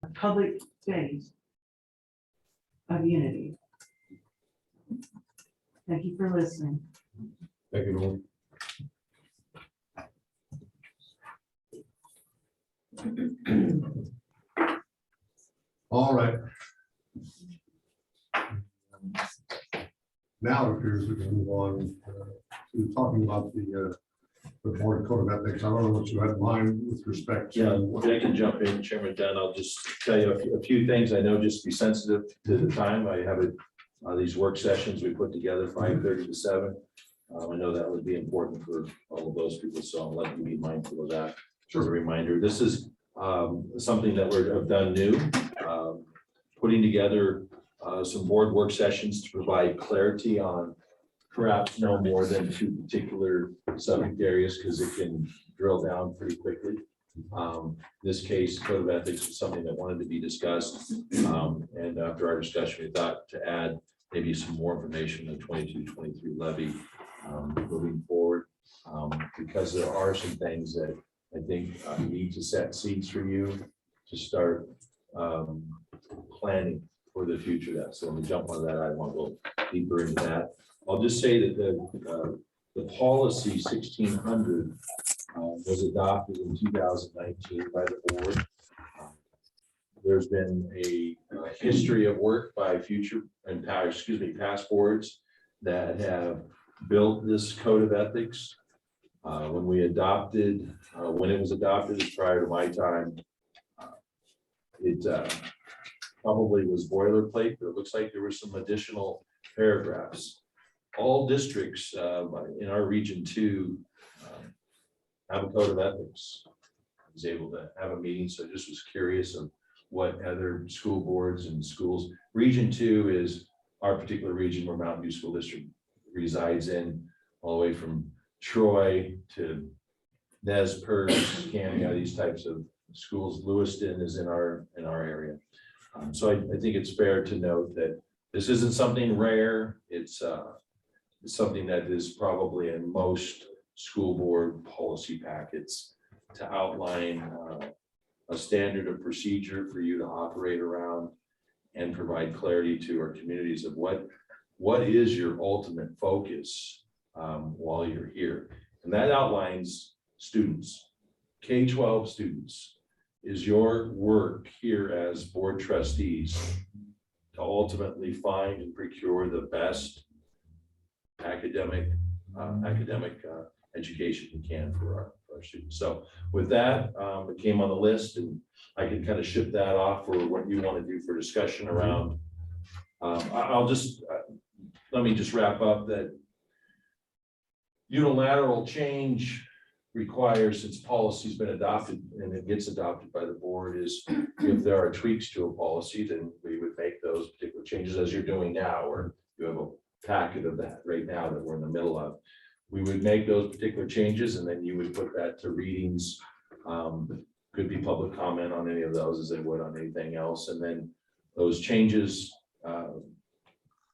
a public space of unity. Thank you for listening. Thank you, Norm. All right. Now it appears we can move on to talking about the Board of Code of Ethics. I don't know what you had in mind with respect Yeah, to. I can jump in, Chairman Dunn. I'll just tell you a few things. I know, just be sensitive to the time. I have these work sessions we put together 5:30 to 7. I know that would be important for all of those people, so I'll let you be mindful of that. As a reminder, this is something that have done new, putting together some board work sessions to provide clarity on perhaps no more than 2 particular subject areas, because it can drill down pretty quickly. This case, Code of Ethics, is something that wanted to be discussed. And after our discussion, we thought to add maybe some more information on 22-23 levy moving forward, because there are some things that I think need to set seeds for you to start planning for the future. So let me jump on that. I want to go deeper into that. I'll just say that the policy 1600 was adopted in 2019 by the board. There's been a history of work by past boards that have built this code of ethics. When it was adopted prior to my time, it probably was boilerplate, but it looks like there were some additional paragraphs. All districts in our region 2 have a code of ethics. I was able to have a meeting, so I just was curious of what other school boards and schools. Region 2 is our particular region where Mountain View School District resides in, all the way from Troy to Nez Perce, Canada, these types of schools. Lewiston is in our area. So I think it's fair to note that this isn't something rare. It's something that is probably in most school board policy packets to outline a standard of procedure for you to operate around and provide clarity to our communities of what is your ultimate focus while you're here. And that outlines students, K-12 students. Is your work here as board trustees to ultimately find and procure the best academic education you can for our students. So with that, it came on the list, and I can kind of ship that off for what you want to do for discussion around. Let me just wrap up that unilateral change requires, since policy's been adopted and it gets adopted by the board, is if there are tweaks to a policy, then we would make those particular changes as you're doing now, or you have a packet of that right now that we're in the middle of. We would make those particular changes, and then you would put that to readings. Could be public comment on any of those as they would on anything else. And then those changes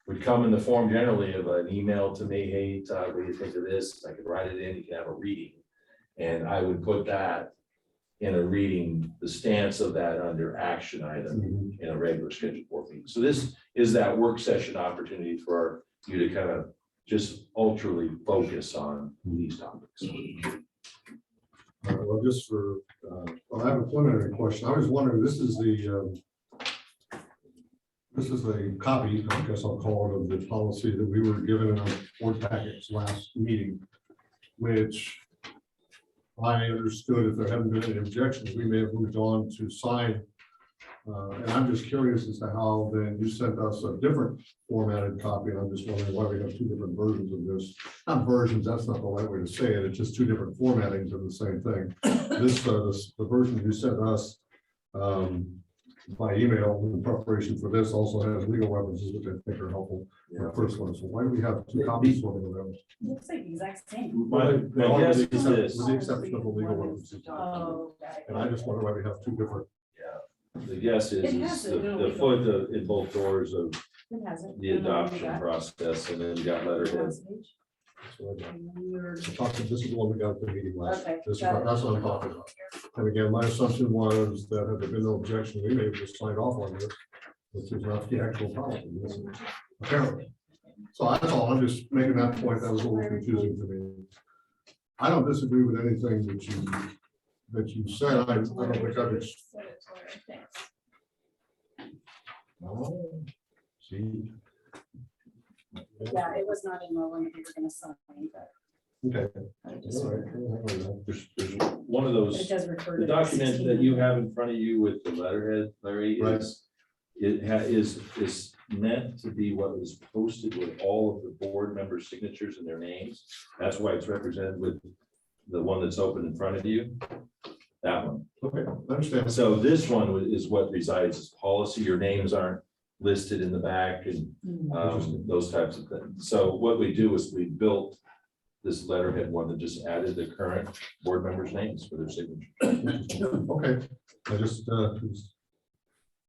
would come in the form generally of an email to me. Hey, Todd, what do you think of this? I could write it in, you can have a reading. And I would put that in a reading, the stance of that under action item in a regular scheduled board meeting. So this is that work session opportunity for you to kind of just ultimately focus on these topics. Well, just for, I have a preliminary question. I was wondering, this is a copy, I guess I'll call it, of the policy that we were given in our board packets last meeting, which I understood if there hadn't been any objections, we may have moved on to sign. And I'm just curious as to how then you sent us a different formatted copy. And I'm just wondering why we have 2 different versions of this. Not versions, that's not the right way to say it. It's just 2 different formattings of the same thing. The version you sent us by email in preparation for this also has legal references, which I think are helpful. The first one. So why do we have 2 copies of them? Looks like the exact same. My guess is this. With the exception of the legal references. Oh, And I just wonder why we have 2 different. The guess is the foot in both doors of It hasn't. the adoption process, and then you got letterhead. That's what I got. You're- This is the one we got at the meeting last. Okay, This is got it. that's what I'm talking about. And again, my assumption was that had there been no objection, we may have just signed off on this, which is not the actual policy. This is- Apparently. So that's all. I'm just making that point. That was a little confusing to me. I don't disagree with anything that you said. I don't think I've. Oh, see. Yeah, it was not in the one that we were gonna sign, but Okay. I just- All right. There's one of but those. it does refer to. The document that you have in front of you with the letterhead, Larry, Right. is meant to be what is posted with all of the board members' signatures and their names. That's why it's represented with the one that's open in front of you. That one. Okay, I understand. So this one is what resides as policy. Your names aren't listed in the back and those types of things. So what we do is we built this letterhead one that just added the current board members' names for their signature. Okay, I just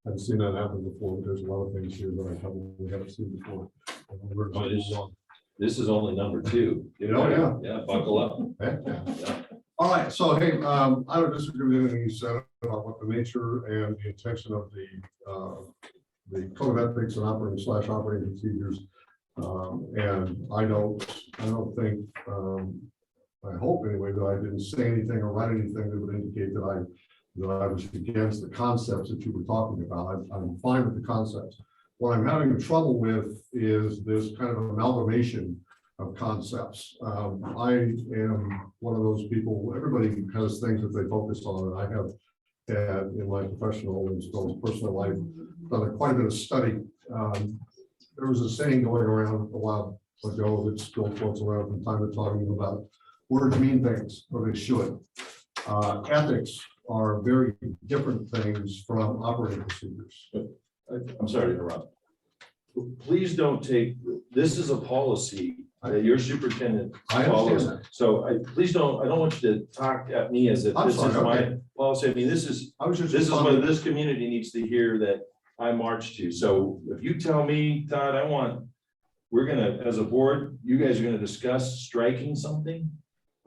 haven't seen that happen before. There's a lot of things here that I probably haven't seen before. Oh, it is. This is only number 2. Oh, yeah. Yeah, buckle up. Heck, yeah. Yeah. All right, so hey, I don't disagree with anything you said about what the nature and the intention of the code of ethics and operating procedures. And I don't think, I hope anyway, that I didn't say anything or write anything that would indicate that I was against the concepts that you were talking about. I'm fine with the concepts. What I'm having trouble with is this kind of amalgamation of concepts. I am one of those people, everybody has things that they focus on, and I have had in my professional and still personal life done quite a bit of study. There was a saying going around a while ago that still floats around from time to time about words mean things, or they should. Ethics are very different things from operating procedures. I'm sorry to interrupt. Please don't take, this is a policy that your superintendent I follows. understand that. So please don't, I don't want you to talk at me as if I'm this is sorry, my okay. policy. I mean, this is I was just. what responding- this community needs to hear that I march to. So if you tell me, Todd, we're gonna, as a board, you guys are gonna discuss striking something.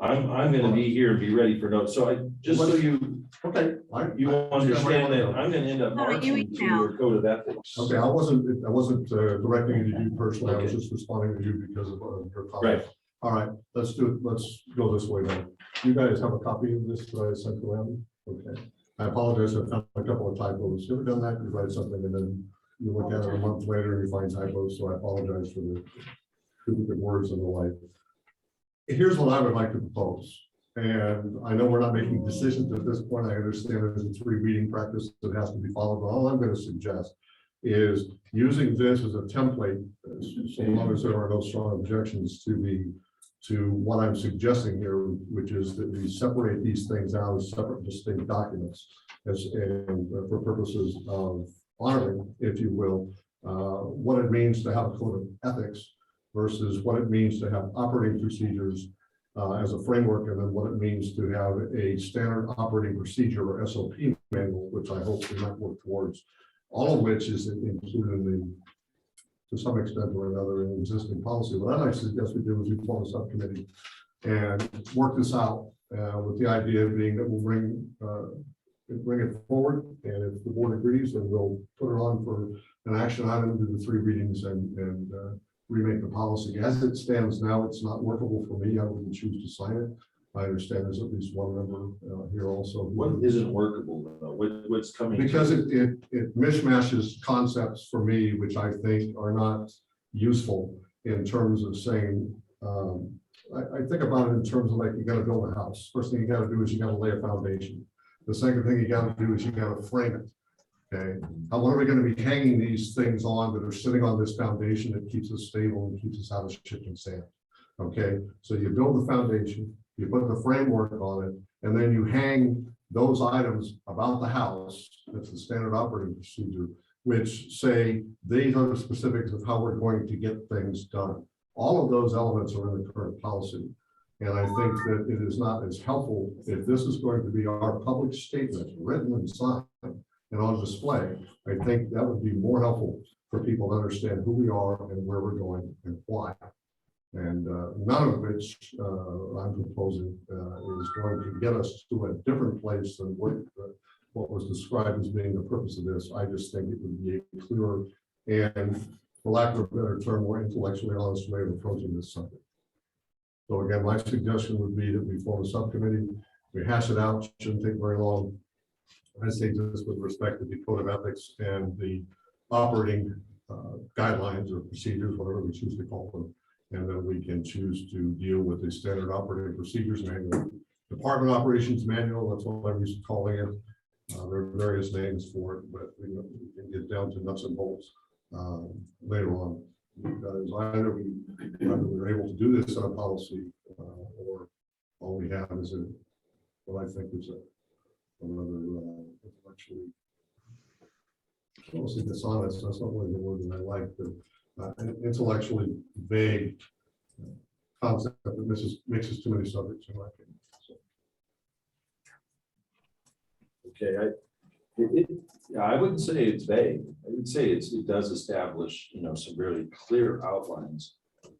I'm gonna be here and be ready for notes. So just so you Okay. you understand that I'm gonna end up No, you marching to email. your code of ethics. Okay, I wasn't directing it to you personally, I was just responding to you because of your comment. Right. All right, let's do it, let's go this way then. You guys have a copy of this that I sent around? Okay. I apologize, I found a couple of typos. You ever done that? You write something and then you look at it a month later and you find typos, so I apologize for the duplicate words and the like. Here's what I would like to propose. And I know we're not making decisions at this point. I understand there's a 3 reading practice that has to be followed, but all I'm going to suggest is using this as a template, so long as there are no strong objections to what I'm suggesting here, which is that we separate these things out as separate distinct documents and for purposes of honoring, if you will, what it means to have a code of ethics versus what it means to have operating procedures as a framework, and then what it means to have a standard operating procedure or SOP manual, which I hope we might work towards, all of which is included in to some extent or another, in existing policy. What I suggest we do is we form a subcommittee and work this out with the idea being that we'll bring it forward, and if the board agrees, then we'll put it on for an action item, do the 3 readings and remake the policy. As it stands now, it's not workable for me. I wouldn't choose to sign it. I understand there's at least one member here also. What isn't workable though? What's coming? Because it mishmashes concepts for me, which I think are not useful in terms of saying, I think about it in terms of like, you gotta build a house. First thing you gotta do is you gotta lay a foundation. The second thing you gotta do is you gotta frame it. Okay, how what are we gonna be hanging these things on that are sitting on this foundation that keeps us stable and keeps us out of shifting sand? Okay, so you build the foundation, you put the framework on it, and then you hang those items about the house, that's the standard operating procedure, which say these are the specifics of how we're going to get things done. All of those elements are in the current policy. And I think that it is not as helpful if this is going to be our public statement, written and signed and on display. I think that would be more helpful for people to understand who we are and where we're going and why. And none of which I'm proposing is going to get us to a different place than what was described as being the purpose of this. I just think it would be a clearer and, for lack of a better term, more intellectually honest way of approaching this subject. So again, my suggestion would be that we form a subcommittee, we hash it out, shouldn't take very long. I say just with respect to the code of ethics and the operating guidelines or procedures, whatever we choose to call them. And then we can choose to deal with the standard operating procedures manual, department operations manual, that's what I'm used to calling it. There are various names for it, but we can get down to nuts and bolts later on. Because either we're able to do this in a policy, or all we have is what I think is another intellectually, I don't say dishonest, that's not really the word that I like, but an intellectually vague concept that mixes too many subjects in my opinion. So. Okay, I wouldn't say it's vague. I would say it does establish, some really clear outlines.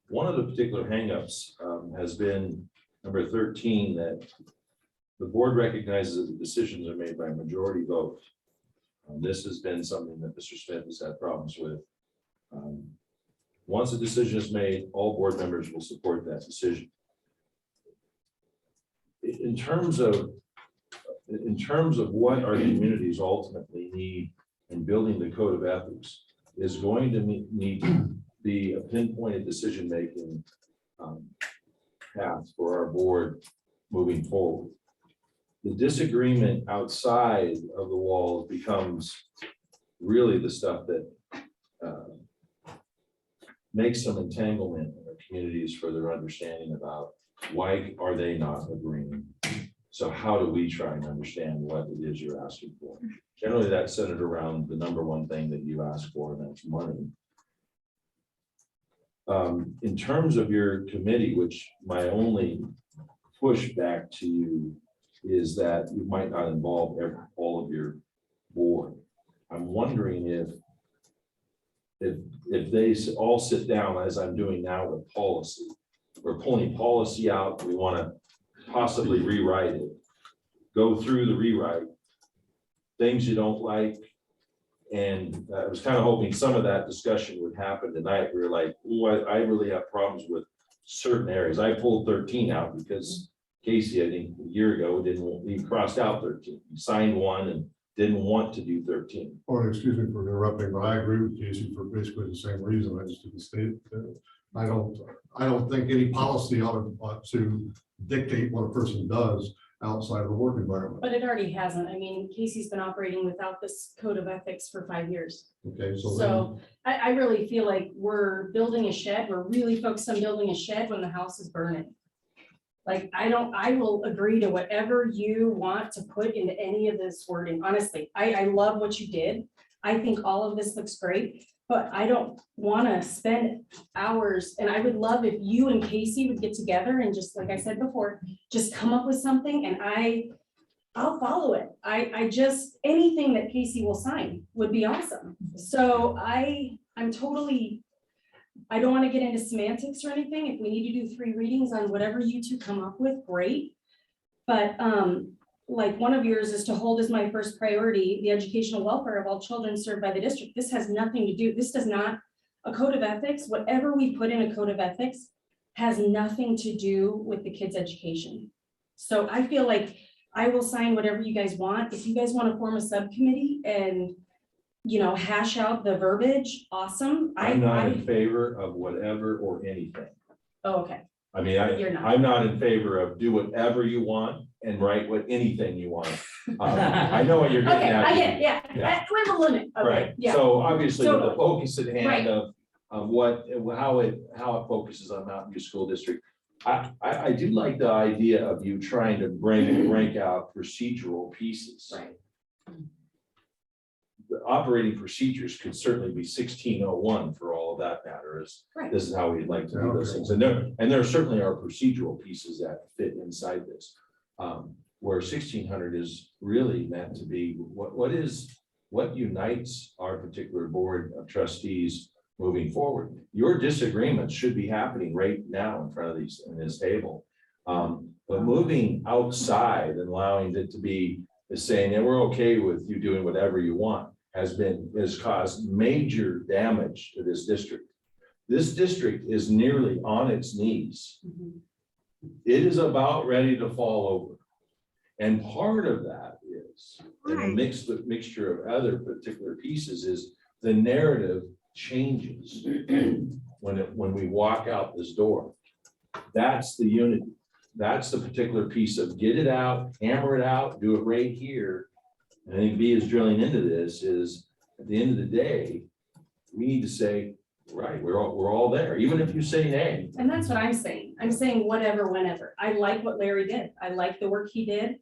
One of the particular hangups has been number 13, that the board recognizes that the decisions are made by a majority vote. This has been something that Mr. Smith has had problems with. Once a decision is made, all board members will support that decision. In terms of what our communities ultimately need in building the code of ethics is going to need to be a pinpointed decision-making path for our board moving forward. The disagreement outside of the walls becomes really the stuff that makes some entanglement in our communities for their understanding about why are they not agreeing. So how do we try and understand what it is you're asking for? Generally, that's centered around the number one thing that you ask for, and that's money. In terms of your committee, which my only pushback to you is that you might not involve all of your board. I'm wondering if they all sit down, as I'm doing now with policy, we're pulling policy out, we want to possibly rewrite it, go through the rewrite, things you don't like. And I was kind of hoping some of that discussion would happen tonight. We were like, oh, I really have problems with certain areas. I pulled 13 out because Casey, I think a year ago, he crossed out 13. He signed one and didn't want to do 13. Or excuse me for interrupting, but I agree with Casey for basically the same reason. I just didn't state it. I don't think any policy ought to dictate what a person does outside of the work environment. But it already hasn't. I mean, Casey's been operating without this code of ethics for 5 years. Okay, So I really feel like we're building a shed. We're really focused on building a shed when the house is burning. Like, I will agree to whatever you want to put into any of this wording. Honestly, I love what you did. I think all of this looks great, but I don't want to spend hours. And I would love if you and Casey would get together and just, like I said before, just come up with something and I'll follow it. I just, anything that Casey will sign would be awesome. So I'm totally, I don't want to get into semantics or anything. If we need to do 3 readings on whatever you two come up with, great. But like one of yours is to hold as my first priority the educational welfare of all children served by the district. This has nothing to do, this does not, a code of ethics, whatever we put in a code of ethics has nothing to do with the kids' education. So I feel like I will sign whatever you guys want. If you guys want to form a subcommittee and, hash out the verbiage, awesome. I'm not in favor of whatever or anything. Oh, okay. I mean, You're not. I'm not in favor of do whatever you want and write what anything you want. I know what you're getting Okay, at. I get, yeah, we have a limit. Okay, Right, yeah. so obviously with the Totally. focus at Right. hand of how it focuses on Mountain View School District. I do like the idea of you trying to rank out procedural pieces. Right. The operating procedures could certainly be 1601 for all of that matter. Right. This is how we'd like to do those things. And there certainly are procedural pieces that fit inside this. Where 1600 is really meant to be what unites our particular board of trustees moving forward. Your disagreements should be happening right now in front of in this table. But moving outside and allowing it to be, is saying that we're okay with you doing whatever you want, has caused major damage to this district. This district is nearly on its knees. It is about ready to fall over. And part of that is, and a mixture of other particular pieces, is the narrative changes when we walk out this door. That's the unity. That's the particular piece of get it out, hammer it out, do it right here. And I think B is drilling into this is at the end of the day, we need to say, right, we're all there, even if you say nay. And that's what I'm saying. I'm saying whatever, whenever. I like what Larry did. I like the work he did.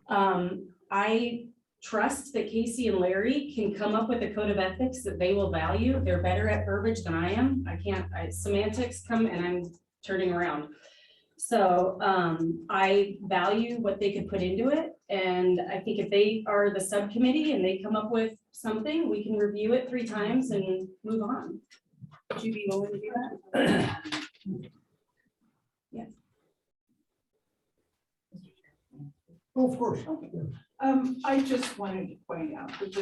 I trust that Casey and Larry can come up with a code of ethics that they will value. They're better at verbiage than I am. Semantics come and I'm turning around. So I value what they could put into it. And I think if they are the subcommittee and they come up with something, we can review it 3 times and move on. Would you be willing to do that? Yes. Oh, of course. I just wanted to point out that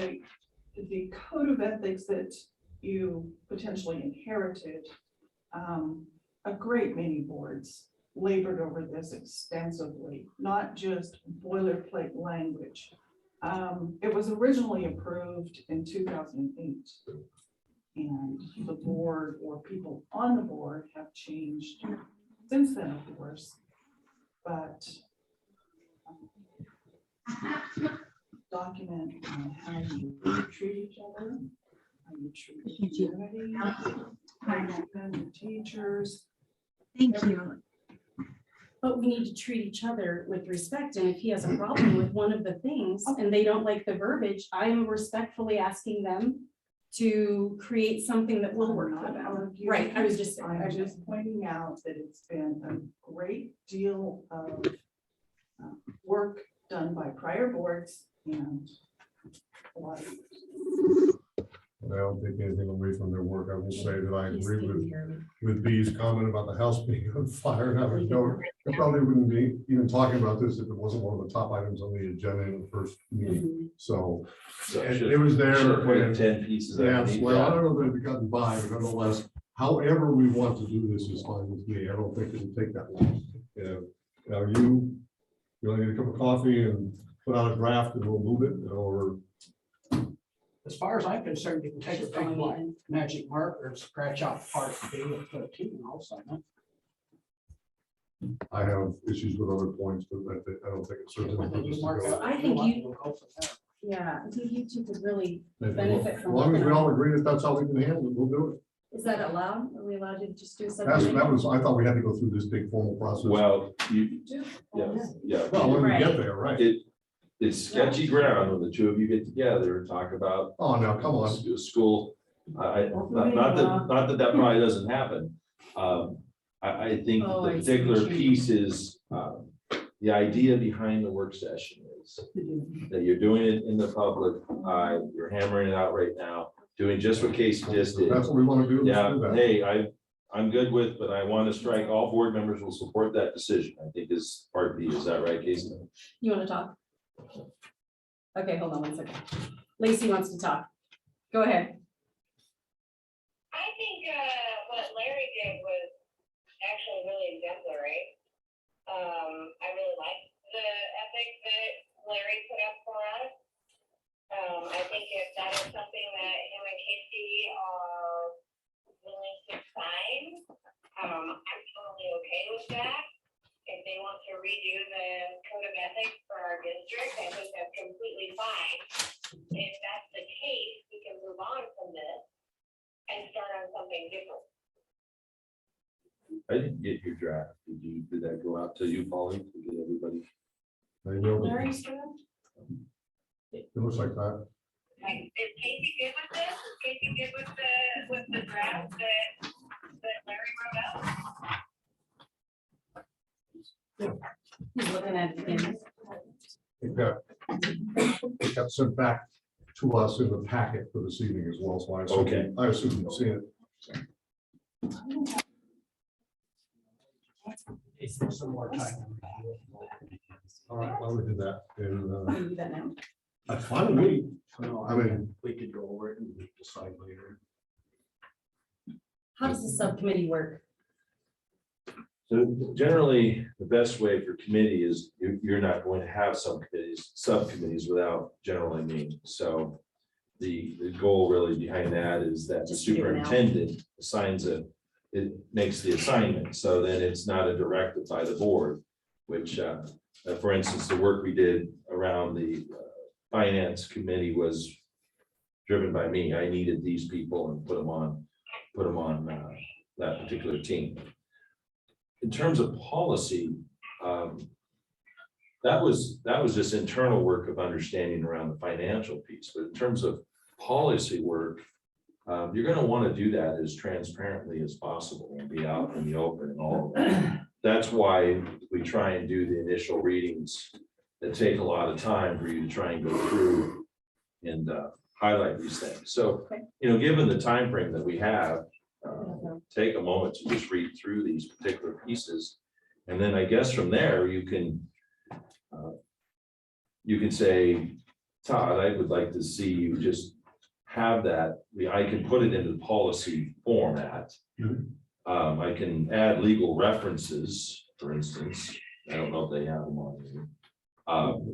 the code of ethics that you potentially inherited, a great many boards labored over this extensively, not just boilerplate language. It was originally approved in 2008. And the board or people on the board have changed since then, of course. But document how you treat each other, how you treat the community, how you defend the teachers. Thank you. But we need to treat each other with respect. And if he has a problem with one of the things and they don't like the verbiage, I am respectfully asking them to create something that will work for them. Right, I was just pointing out that it's been a great deal of work done by prior boards and a lot of. I don't take anything away from their work. I will say that I agree with B's comment about the house being on fire. And I would know, I probably wouldn't be even talking about this if it wasn't one of the top items on the agenda in the first meeting. So it was there. And 10 pieces. Yeah, underneath well, I that. don't know that it gotten by, but nonetheless, however we want to do this is fine with me. I don't think it'll take that long. Now you want to get a cup of coffee and put out a draft and we'll move it, or As far as I'm concerned, you can take a big black magic marker and scratch out part B and put a T and I'll sign it. I have issues with other points, but I don't think it serves any When you purpose to mark go. out I what think want, you- we'll go from there. yeah, I think you two could really, As benefit from long as we looking all at it. agree that that's how we can handle it, we'll do it. is that allowed? Are we allowed to just do That something? was, I thought we had to go through this big formal process. Well, yeah. Well, when we Right. get there, right? It's sketchy ground when the two of you get together and talk about Oh, now, come on. school. Not that probably doesn't happen. I think Oh, the I see particular what you mean. piece is, the idea behind the work session is that you're doing it in the public, you're hammering it out right now, doing just what Casey just did. That's what we want to do. Let's Yeah, do that. hey, I'm good with, but I want to strike, all board members will support that decision, I think is part B, is that right, Casey? You want to talk? Okay, hold on one second. Lacey wants to talk. Go ahead. I think what Larry did was actually really exemplary. I really liked the ethics that Larry put up for us. I think if that is something that him and Casey are willing to sign, I'm totally okay with that. If they want to redo the code of ethics for our district, I think that's completely fine. If that's the case, we can move on from this and start on something different. I didn't get your draft, did that go out to you, Pauline, to get everybody? I know, Larry's good. it looks like that. Like, is Casey good with this? Is Casey good with the draft that Larry wrote up? He's looking at it again. It got sent back to us in the packet for this evening as well, so Okay. I assume you've seen it. It's some more time. All right, why we did that, and, Can we do that now? that's fine with me. No, I mean, we could go over it and we decide later. How does the subcommittee work? So generally, the best way for committee is you're not going to have subcommittees without generally meeting. So the goal really behind that is that the Just to get it out. superintendent assigns it makes the assignment. So then it's not a directive by the board, which, for instance, the work we did around the finance committee was driven by me. I needed these people and put them on that particular team. In terms of policy, that was just internal work of understanding around the financial piece. But in terms of policy work, you're going to want to do that as transparently as possible and be out in the open and all of that. That's why we try and do the initial readings that take a lot of time for you to try and go through and highlight these things. So, given the time frame that we have, take a moment to just read through these particular pieces. And then I guess from there, you can say, Todd, I would like to see you just have that. I can put it into the policy format. I can add legal references, for instance. I don't know if they have them on here.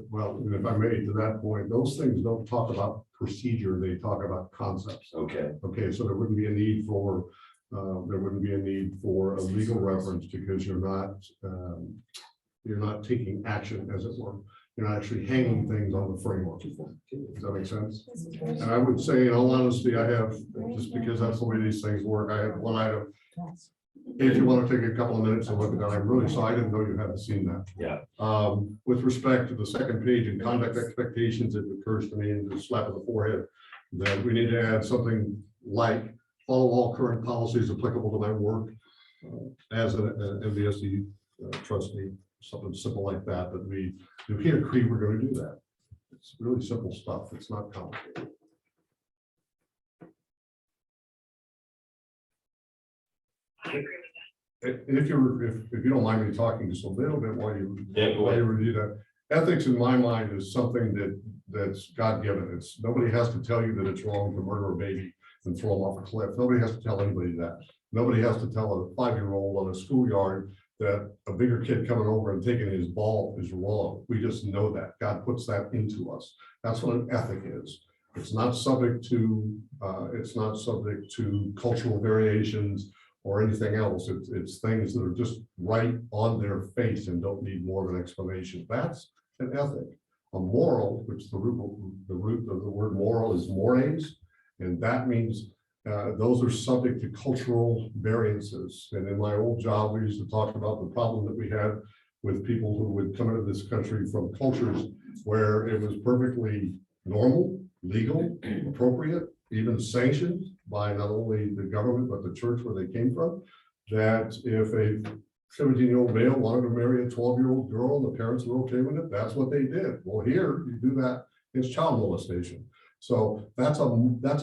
Well, if I may, to that point, those things don't talk about procedure, they talk about concepts. Okay, Okay, so there wouldn't be a need for a legal reference because you're not taking action, as it were. You're not actually hanging things on the framework. Does that make sense? And I would say, in all honesty, I have, just because that's the way these things work, I have one item. If you want to take a couple of minutes and look at that, I'm really sorry, I didn't know you hadn't seen that. yeah, With respect to the second page in conduct expectations, it occurs to me in the slap of the forehead that we need to add something like follow all current policies applicable to my work as an MBSD trustee, something simple like that, that we can't agree we're going to do that. It's really simple stuff. It's not complicated. I agree with And if you don't mind me talking just a little bit while you Yeah, go ahead. review that, ethics in my mind is something that's God-given. It's nobody has to tell you that it's wrong to murder a baby and throw them off a cliff. Nobody has to tell anybody that. Nobody has to tell a 5-year-old on a schoolyard that a bigger kid coming over and taking his ball is wrong. We just know that. God puts that into us. That's what an ethic is. It's not subject to cultural variations or anything else. It's things that are just right on their face and don't need more of an explanation. That's an ethic. A moral, which the root of the word moral is mores, and that means those are subject to cultural variances. And in my old job, we used to talk about the problem that we had with people who would come into this country from cultures where it was perfectly normal, legal, appropriate, even sanctioned by not only the government, but the church where they came from, that if a 17-year-old male wanted to marry a 12-year-old girl and the parents were okay with it, that's what they did. Well, here you do that, it's child molestation. So that's a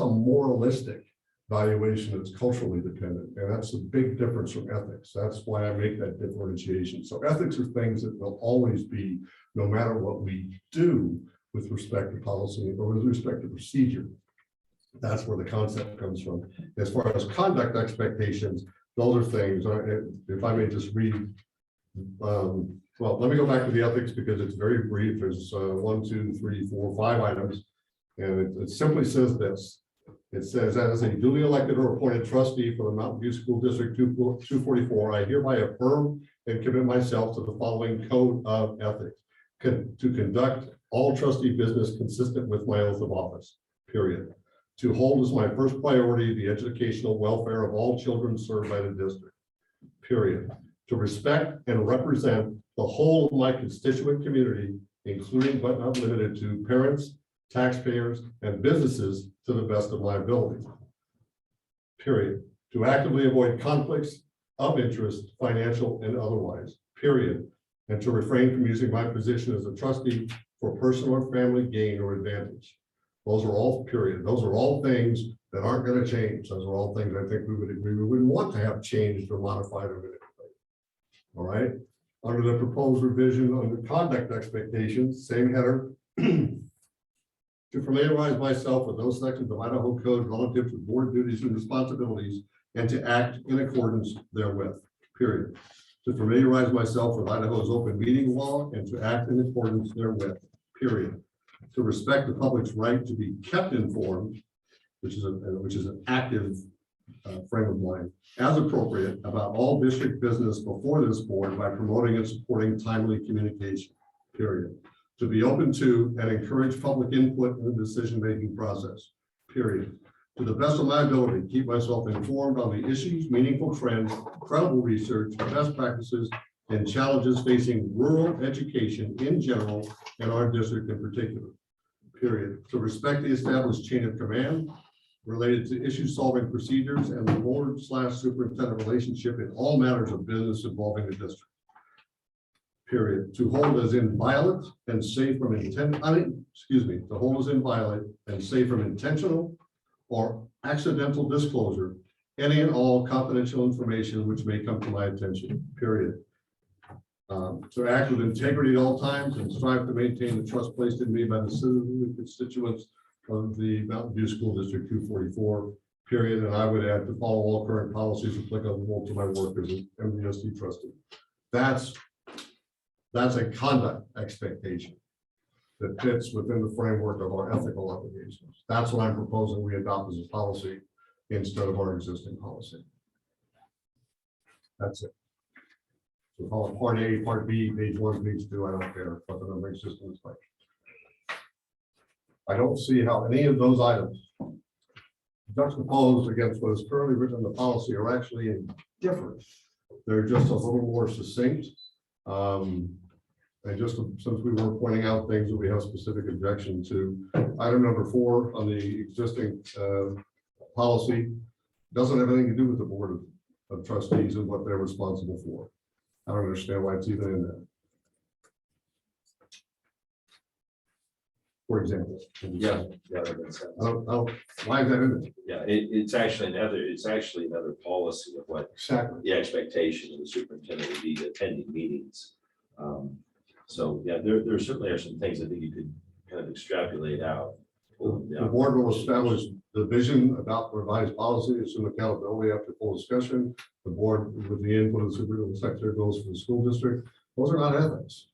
moralistic valuation that's culturally dependent, and that's a big difference from ethics. That's why I make that differentiation. So ethics are things that will always be, no matter what we do with respect to policy or with respect to procedure. That's where the concept comes from. As far as conduct expectations, those are things, if I may just read, well, let me go back to the ethics because it's very brief. There's 1, 2, 3, 4, 5 items. And it simply says this. It says, as a duly elected or appointed trustee for the Mountain View School District 244, I hereby affirm and commit myself to the following code of ethics. To conduct all trustee business consistent with my oath of office, period. To hold as my first priority the educational welfare of all children served by the district, period. To respect and represent the whole of my constituent community, including but not limited to parents, taxpayers, and businesses to the best of my ability, period. To actively avoid conflicts of interest, financial and otherwise, period. And to refrain from using my position as a trustee for personal or family gain or advantage. Those are all, period. Those are all things that aren't gonna change. Those are all things I think we would agree, we wouldn't want to have changed or modified or anything. All right, under the proposed revision under conduct expectations, same header. To familiarize myself with those sections of Idaho code relative to board duties and responsibilities and to act in accordance therewith, period. To familiarize myself with Idaho's open meeting law and to act in accordance therewith, period. To respect the public's right to be kept informed, which is an active frame of mind, as appropriate about all district business before this board by promoting and supporting timely communication, period. To be open to and encourage public input in the decision-making process, period. To the best of my ability, keep myself informed on the issues, meaningful trends, credible research, best practices, and challenges facing rural education in general and our district in particular, period. To respect the established chain of command related to issue-solving procedures and the board/superintendent relationship in all matters of business involving the district. Period. To hold as inviolate and safe from to hold as inviolate and safe from intentional or accidental disclosure any and all confidential information which may come to my attention, period. To act with integrity at all times and strive to maintain the trust placed in me by the citizens and constituents of the Mountain View School District 244, period. And I would add to follow all current policies applicable to my work as an MVSD trustee. That's a conduct expectation that fits within the framework of our ethical obligations. That's what I'm proposing we adopt as a policy instead of our existing policy. That's it. So call it part A, part B, page 1, page 2, I don't care, but the numbering system is like. I don't see how any of those items juxtaposed against what is currently written in the policy are actually different. They're just a little more succinct. And just since we were pointing out things that we have specific objection to, item number 4 on the existing policy doesn't have anything to do with the board of trustees and what they're responsible for. I don't understand why it's even in there. For example. Yeah, that makes sense. Why is that in there? Yeah, it's actually another policy of what Exactly. the expectation of the superintendent would be attending meetings. So, yeah, there certainly are some things I think you could kind of extrapolate out. The board will establish the vision about the revised policy, assume accountability after full discussion. The board, with the input of the superintendent secretary, goes for the school district. Those are not ethics.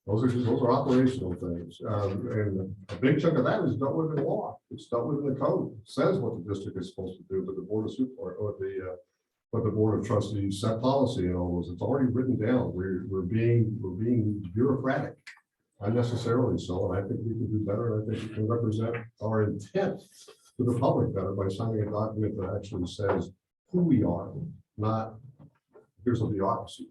Those are operational things. And a big chunk of that is dealt with in law. It's dealt with in the code. It says what the district is supposed to do, but the board of super or the board of trustees set policy and all those. It's already written down. We're being bureaucratic unnecessarily so. And I think we can do better. And I think we can represent our intent to the public better by signing a document that actually says who we are, not here's a bureaucracy.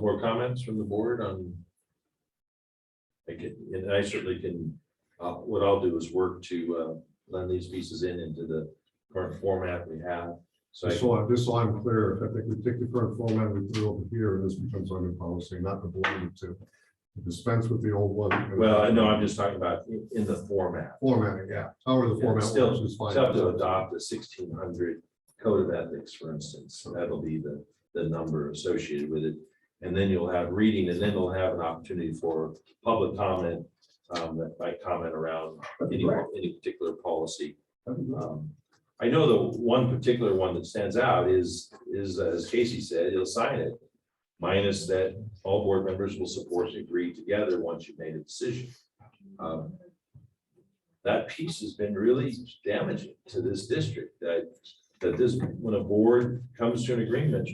More comments from the board on? And I certainly can, what I'll do is work to blend these pieces into the current format we have. So Just so I'm clear, I think we take the current format, we put it over here, and this becomes our new policy, not the board to dispense with the old one. well, I know I'm just talking about in the format. Formatting, yeah. However, the Yeah, format still- works is fine. Still have to adopt a 1600 code of ethics, for instance. So that'll be the number associated with it. And then you'll have reading, and then you'll have an opportunity for public comment that might comment around any particular policy. I know the one particular one that stands out is as Casey said, he'll sign it, minus that all board members will support and agree together once you've made a decision. That piece has been really damaging to this district, that this, when a board comes to an agreement,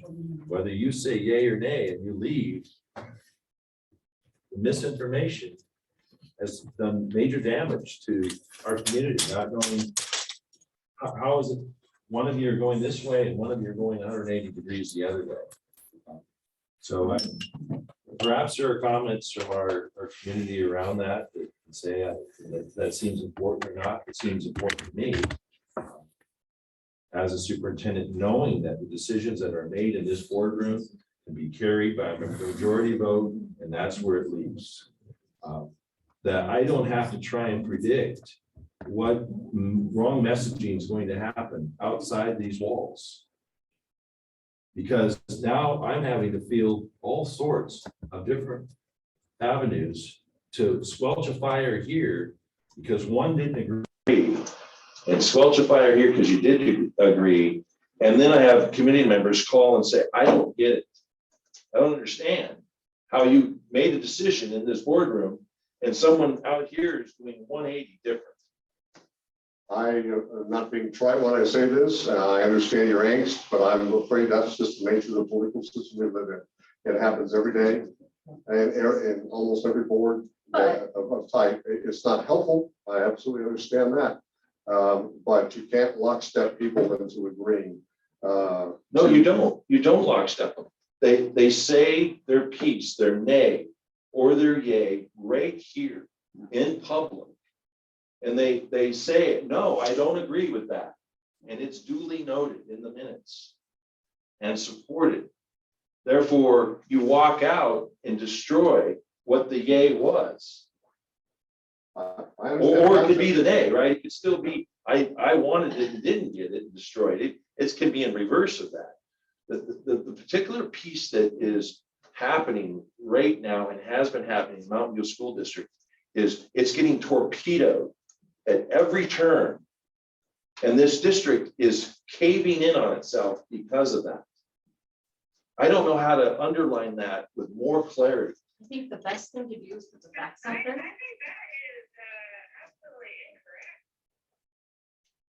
whether you say yay or nay and you leave, the misinformation has done major damage to our community, not knowing how is it one of you are going this way and one of you are going 180 degrees the other way. So perhaps there are comments from our community around that that can say that seems important or not. It seems important to me. as a superintendent, knowing that the decisions that are made in this boardroom can be carried by a majority vote, and that's where it leaves. That I don't have to try and predict what wrong messaging is going to happen outside these walls. Because now I'm having to field all sorts of different avenues to squelch a fire here because one didn't agree, and squelch a fire here because you did agree. And then I have committee members call and say, I don't get it. I don't understand how you made a decision in this boardroom and someone out here is doing 180 different. I am not being trite when I say this, and I understand your angst, but I'm afraid that's just the nature of the political system we live in. It happens every day and in almost every board of type. It's not helpful. I absolutely understand that. But you can't lockstep people into agreeing. No, you don't. You don't lockstep them. They say their piece, their nay or their yay right here in public. And they say, no, I don't agree with that. And it's duly noted in the minutes and supported. Therefore, you walk out and destroy what the yay was. Or it could be the nay, right? It could still be, I wanted it and didn't get it and destroyed it. It can be in reverse of that. The particular piece that is happening right now and has been happening in Mountain View School District is it's getting torpedoed at every turn. And this district is caving in on itself because of that. I don't know how to underline that with more clarity. I think the best thing to do is put the facts I out think there. that is absolutely incorrect.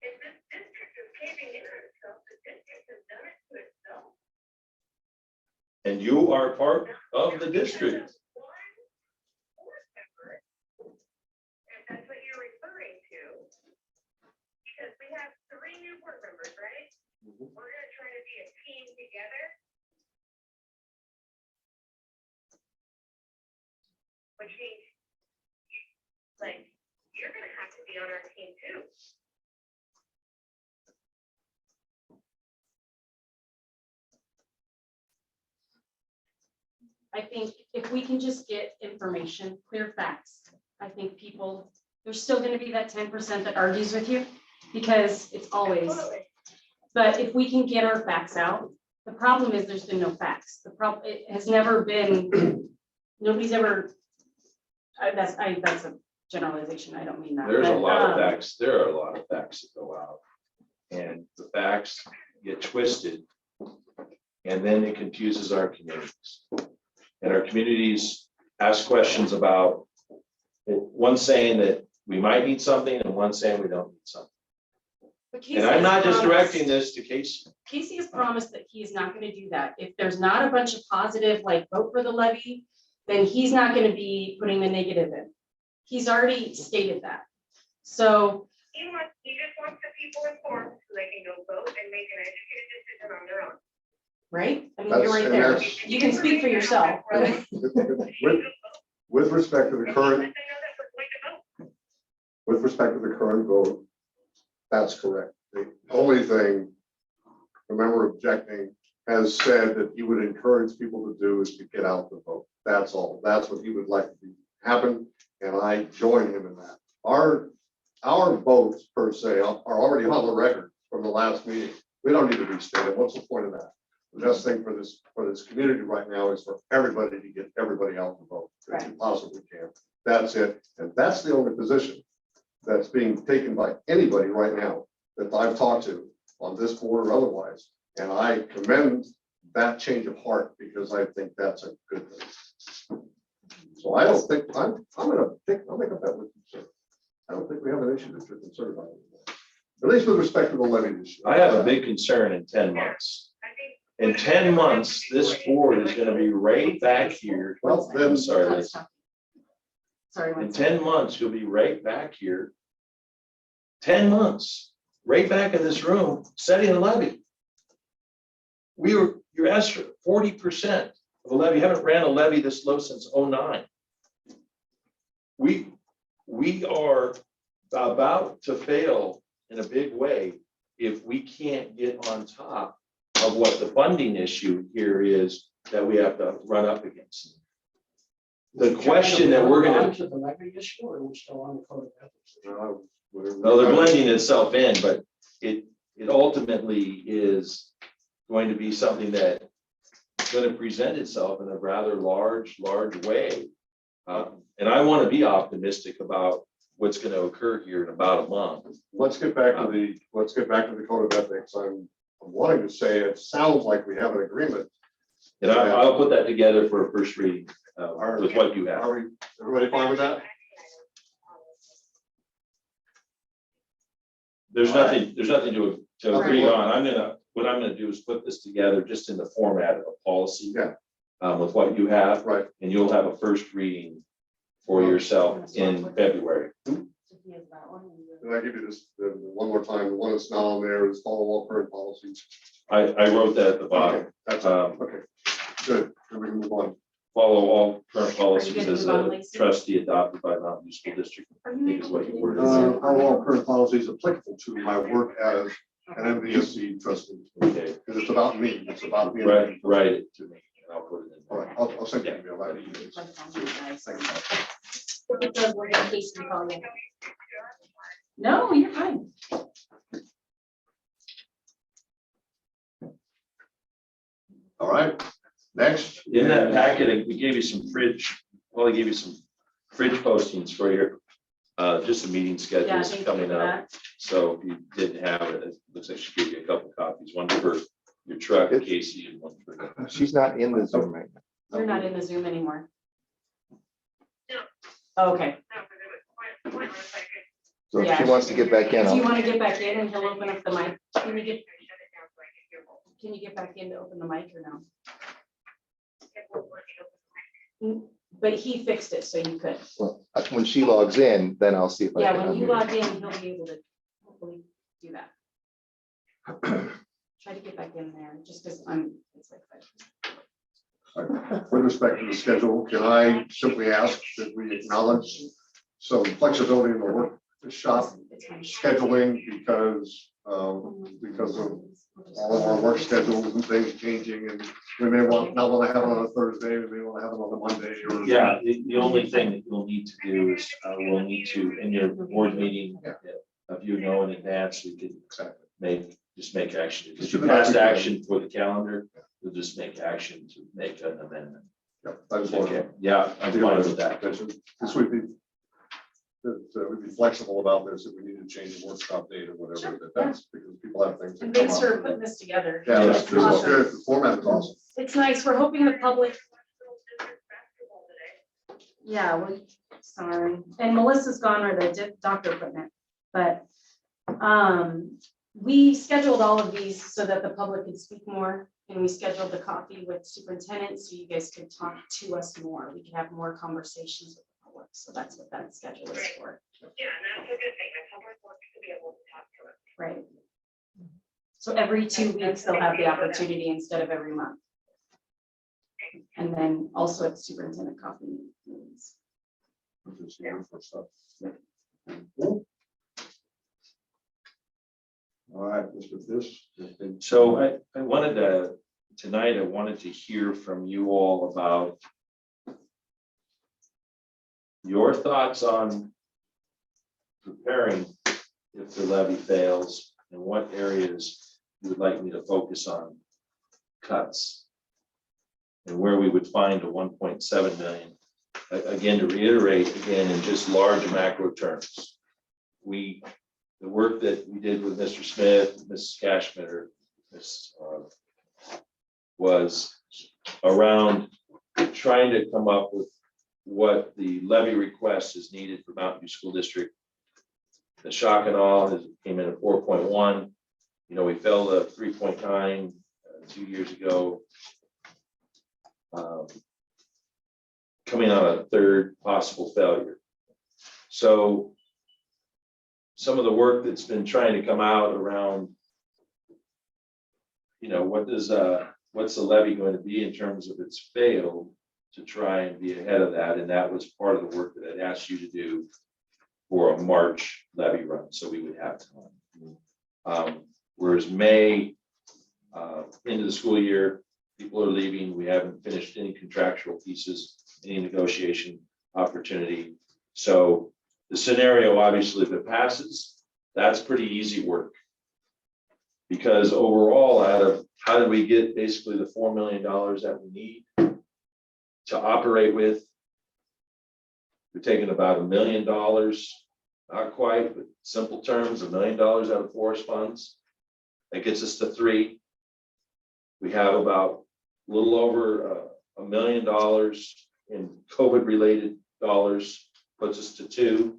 If this district is caving in on itself, the district has done it to itself. And you are part of the district. If that's what you're referring to. Because we have 3 new board members, right? We're gonna try to be a team together. Which means, like, you're gonna have to be on our team too. I think if we can just get information, clear facts, I think people, there's still gonna be that 10% that argues with you, because it's always, Totally. but if we can get our facts out, the problem is there's been no facts. The problem, it has never been, nobody's ever, that's a generalization, I don't mean that. There's a but, lot of facts. There are a lot of facts that go out. And the facts get twisted. And then it confuses our communities. And our communities ask questions about one saying that we might need something and one saying we don't need something. But Casey And I'm has not just promised- directing this to Casey. Casey has promised that he is not gonna do that. If there's not a bunch of positive, like vote for the levy, then he's not gonna be putting the negative in. He's already stated that. So, He just wants the people informed so they can go vote and make an educated decision on their own. right? I mean, you're right there. That's- You can speak for yourself. With respect to the current, Let them know that we're going to vote. with respect to the current vote, that's correct. The only thing the member objecting has said that he would encourage people to do is to get out the vote. That's all. That's what he would like to happen, and I join him in that. Our votes per se are already on the record from the last meeting. We don't need to restate it. What's the point of that? The best thing for this community right now is for everybody to get everybody out to vote if you possibly can. That's it. And that's the only position that's being taken by anybody right now that I've talked to on this board or otherwise. And I commend that change of heart because I think that's a good thing. So I don't think, I'll make a bet with you, sir. I don't think we have an issue that you're concerned about. At least with respect to the levy issue. I have a big concern in 10 months. I think. In 10 months, this board is going to be right back here. Well, then, I'm sorry, Liz. Sorry. In one second. 10 months, you'll be right back here. 10 months, right back in this room, setting a levy. You're asked for 40% of a levy. You haven't ran a levy this low since 2009. We are about to fail in a big way if we can't get on top of what the funding issue here is that we have to run up against. The question that we're gonna, To the levy issue, or are we still on the code of ethics? well, they're blending itself in, but it ultimately is going to be something that is going to present itself in a rather large way. And I want to be optimistic about what's going to occur here in about a month. Let's get back to the code of ethics. I'm wanting to say, it sounds like we have an agreement. And I'll put that together for a first reading with what you have. Are we, everybody fine with that? There's nothing to agree on. What I'm gonna do is put this together just in the format of a policy. Yeah. With what you have. Right. And you'll have a first reading for yourself in February. Did I give you this one more time? The one that's not on there is follow all current policies. I wrote that at the bottom. Okay, that's Um, okay. Good. Then we can move on. Follow all current policies gonna as move on, a Lacey? trustee adopted by Mountain View School District. I think is what you worded. Follow all current policies applicable to my work as an MVSC trustee. Okay, Because it's about me. It's about me. write it to me and I'll put it in. All right, I'll send you an email. That No, you're fine. All right, next. In that packet, we gave you some I gave you some fridge postings for your, just the meeting Yeah, schedules thank you coming for up. that. So if you didn't have it, it looks like she gave you a couple copies, one for your truck, Casey, and one for. She's not in the Zoom right now. You're not in the Zoom anymore. Okay, So if Yeah. she wants to get back in, do you I'll- want to get back in and he'll open up the mic? Can you get back in to open the mic or no? But he fixed it, so you could. well, when she logs in, then I'll see if I Yeah, can. when you unmute. log in, he'll be able to hopefully do that. Try to get back in there, just because it's like. With respect to the schedule, can I simply ask that we acknowledge some flexibility in the workshop It's fine. scheduling because of all of our work schedules and things changing, and we may not want to have it on a Thursday, we may want to have it on a Monday or. Yeah, the only thing that you'll need to do is, we'll need to, in your board meeting, if you know in advance, we can just make action. Because you passed action for the calendar, we'll just make action to make an amendment. Yeah, I just want Okay, to. yeah, I'm fine with that. This would be, that we'd be flexible about this if we need to change the workshop date or whatever, Sure, that's because people have things. that And come thanks up. for putting this together. Yeah, this Yes, is awesome. good, the format is awesome. It's nice. We're hoping the public. Yeah, well, sorry. And Melissa's gone or the doctor equipment, but we scheduled all of these so that the public could speak more. And we scheduled the coffee with superintendent so you guys could talk to us more. We could have more conversations with the public. So that's what that schedule is for. Yeah, and that's a good thing. The public wants to be able to talk to us. Right. So every 2 weeks, they'll have the opportunity instead of every month. And then also at superintendent coffee meetings. All right, Mr. Fish. So I wanted tonight I wanted to hear from you all about your thoughts on preparing if the levy fails and what areas you would like me to focus on cuts and where we would find a 1.7 million. Again, to reiterate again in just large macro terms, the work that we did with Mr. Smith, Mrs. Cashmitter, was around trying to come up with what the levy request is needed for Mountain View School District. The shock and awe came in at 4.1. You know, we fell to 3.9 2 years ago. Coming on a third possible failure. So some of the work that's been trying to come out around, you know, what's the levy going to be in terms of its failed to try and be ahead of that. And that was part of the work that I'd asked you to do for a March levy run. So we would have time. Whereas May, into the school year, people are leaving. We haven't finished any contractual pieces, any negotiation opportunity. So the scenario, obviously, if it passes, that's pretty easy work. Because overall, out of how did we get basically the $4 million that we need to operate with? We're taking about $1 million, not quite, but simple terms, $1 million out of forest funds. That gets us to 3. We have about a little over $1 million in COVID-related dollars, puts us to 2.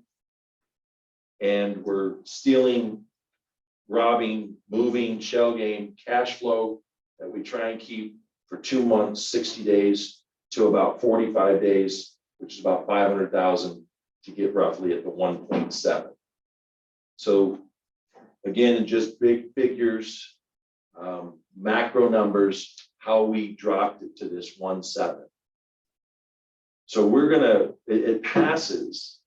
And we're stealing, robbing, moving shell game cash flow that we try and keep for 2 months, 60 days to about 45 days, which is about 500,000 to get roughly at the 1.7. So again, just big figures, macro numbers, how we dropped it to this 1.7. So we're gonna, it passes,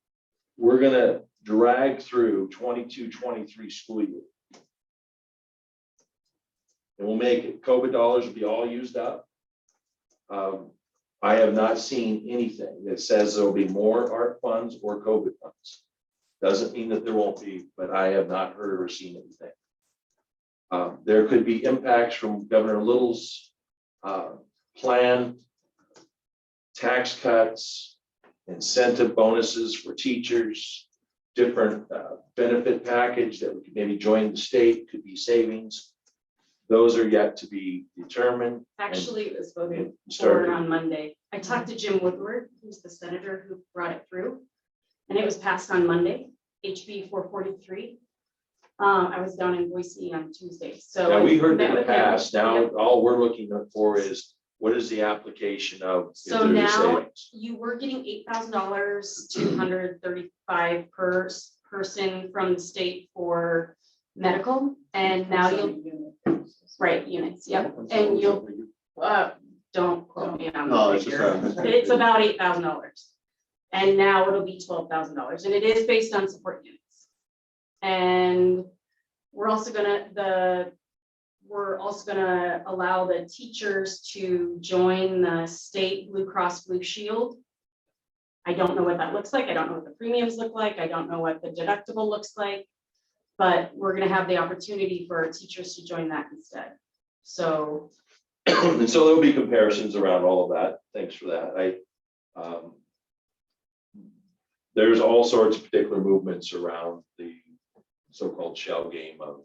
we're gonna drag through 22-23 school year. And we'll make it, COVID dollars will be all used up. I have not seen anything that says there'll be more ARP funds or COVID funds. Doesn't mean that there won't be, but I have not heard or seen anything. There could be impacts from Governor Little's plan, tax cuts, incentive bonuses for teachers, different benefit package that we could maybe join the state, could be savings. Those are yet to be determined. Actually, it was voted and for started. on Monday. I talked to Jim Woodward, who's the senator who brought it through, and it was passed on Monday, HB 443. I was down in Boise on Tuesday, so. Now, we I heard met that with him. pass. Now, Yep. all we're looking for is what is the application of? if So there's a now savings? you were getting $8,000, $235 per person from the state for medical, and now you'll, right, units, yep, and you'll, don't quote me on No, the it's just figure. around- It's about $8,000. And now it'll be $12,000, and it is based on support units. And we're also gonna, allow the teachers to join the state Blue Cross Blue Shield. I don't know what that looks like. I don't know what the premiums look like. I don't know what the deductible looks like. But we're gonna have the opportunity for our teachers to join that instead. So, And so there'll be comparisons around all of that. Thanks for that. There's all sorts of particular movements around the so-called shell game of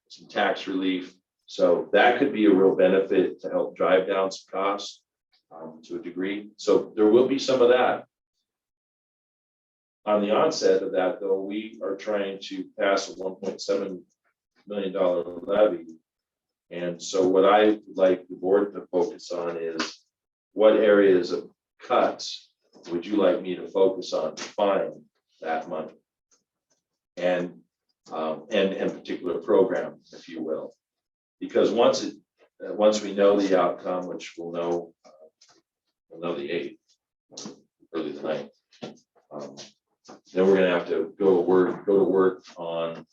some tax relief. So that could be a real benefit to help drive down some costs to a degree. So there will be some of that. On the onset of that, though, we are trying to pass a $1.7 million levy. And so what I would like the board to focus on is what areas of cuts would you like me to focus on to find that money? And particular program, if you will. Because once we know the outcome, which we'll know the 8th, early the 9th, then we're gonna have to go to work on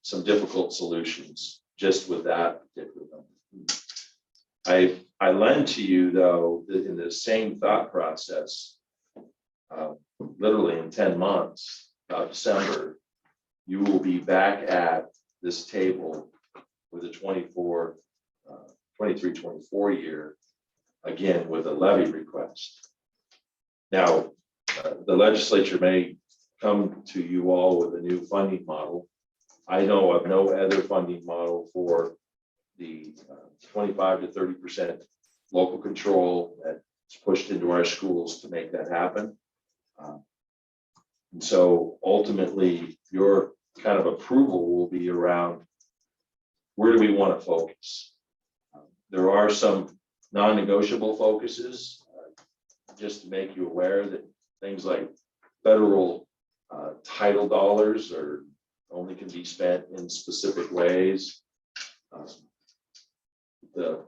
some difficult solutions just with that particular number. I lend to you, though, that in the same thought process, literally in 10 months, about December, you will be back at this table with a 23-24 year, again, with a levy request. Now, the legislature may come to you all with a new funding model. I know of no other funding model for the 25 to 30% local control that's pushed into our schools to make that happen. And so ultimately, your kind of approval will be around where do we want to focus? There are some non-negotiable focuses, just to make you aware that things like federal title dollars are only can be spent in specific ways. The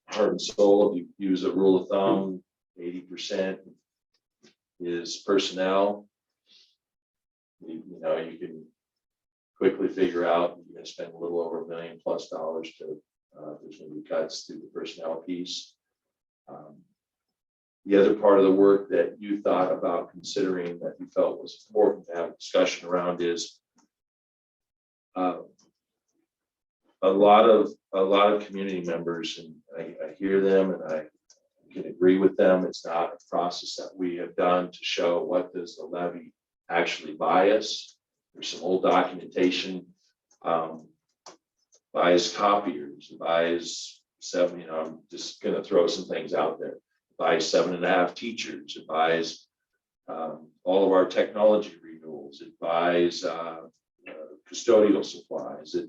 heart and soul, if you use a rule of thumb, 80% is personnel. You know, you can quickly figure out you're gonna spend a little over $1 million+ to, there's gonna be cuts through the personnel piece. The other part of the work that you thought about considering that you felt was important to have a discussion around is a lot of community members, and I hear them and I can agree with them. It's not a process that we have done to show what does the levy actually buy us. There's some old documentation, buys copiers, buys 7, I'm just gonna throw some things out there. Buys 7.5 teachers, it buys all of our technology renewals, it buys custodial supplies. It,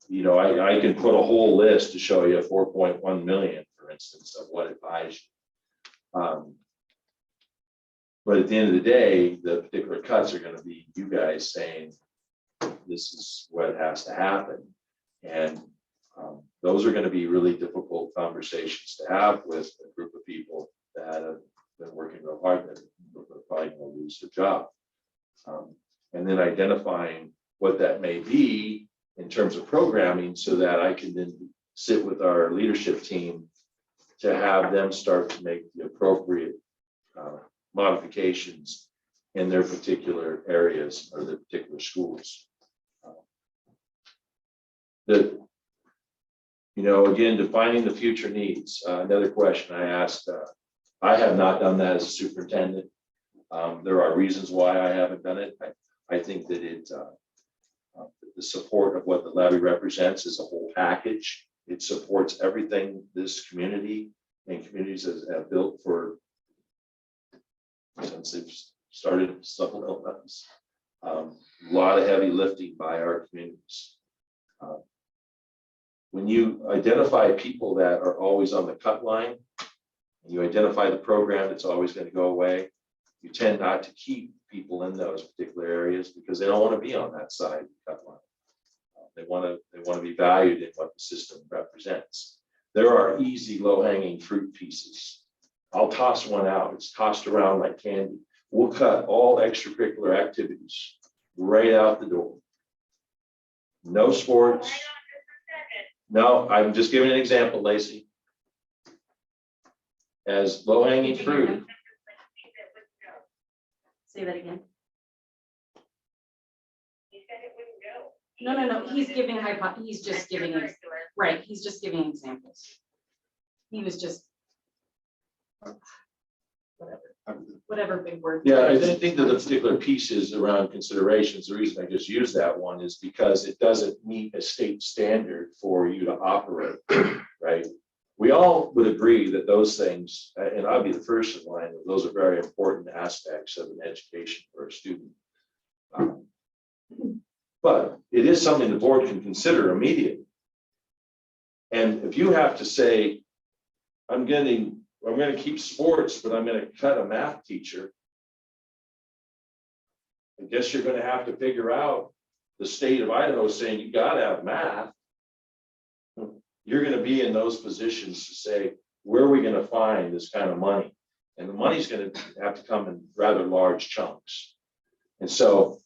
I can put a whole list to show you 4.1 million, for instance, of what it buys you. But at the end of the day, the particular cuts are going to be you guys saying this is what has to happen, and those are going to be really difficult conversations to have with a group of people that have been working real hard that are probably going to lose their job, and then identifying what that may be in terms of programming, so that I can then sit with our leadership team to have them start to make the appropriate modifications in their particular areas or their particular schools. Again, defining the future needs. Another question I asked, I have not done that as a superintendent. There are reasons why I haven't done it. I think that the support of what the levy represents is a whole package. It supports everything this community and communities have built since they've started supplemental levies. A lot of heavy lifting by our communities. When you identify people that are always on the cut line, and you identify the program that's always going to go away, you tend not to keep people in those particular areas because they don't want to be on that side of the cut line. They want to be valued in what the system represents. There are easy, low-hanging fruit pieces. I'll toss one out. It's tossed around like candy. We'll cut all extracurricular activities right out the door. No sports. No, I'm just giving an example, Lacey. As low-hanging fruit. Say that again. You said it wouldn't go. No. He's giving he's just giving, right, he's just giving examples. He was just. Whatever big word. Yeah, I think that the particular pieces around considerations, the reason I just used that one is because it doesn't meet a state standard for you to operate, right? We all would agree that those things, and I'll be the first in line, that those are very important aspects of an education for a student. But it is something the board can consider immediately. And if you have to say, I'm going to keep sports, but I'm going to cut a math teacher, I guess you're going to have to figure out the state of Idaho saying you got to have math. You're going to be in those positions to say, where are we going to find this kind of money? And the money's going to have to come in rather large chunks. And so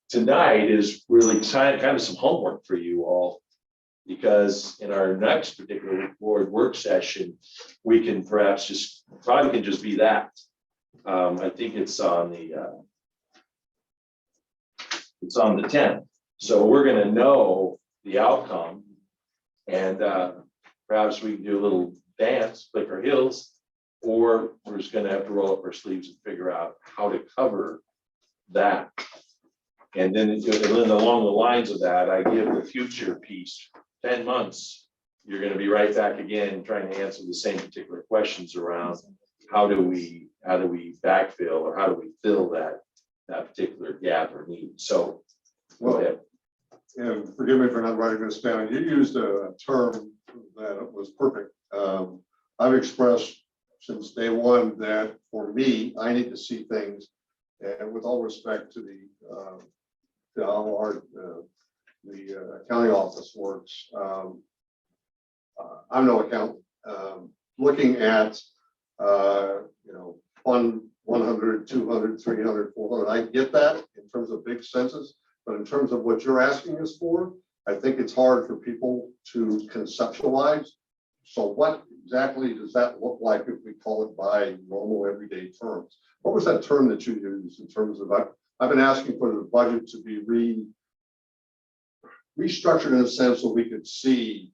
tonight is really kind of some homework for you all, because in our next particular board work session, we can perhaps probably just be that. I think it's on the 10th. So we're going to know the outcome, and perhaps we can do a little dance, click our heels, or we're just going to have to roll up our sleeves and figure out how to cover that. And then along the lines of that, I give the future piece. 10 months, you're going to be right back again trying to answer the same particular questions around how do we backfill, or how do we fill that particular gap or need. So go ahead. And forgive me for not writing this down. You used a term that was perfect. I've expressed since day one that for me, I need to see things, and with all respect to how the accounting office works. I'm no accountant. Looking at, fund 100, 200, 300, 400, I get that in terms of big census, but in terms of what you're asking us for, I think it's hard for people to conceptualize. So what exactly does that look like if we call it by normal everyday terms? What was that term that you used in terms of, I've been asking for the budget to be restructured in a sense so we could see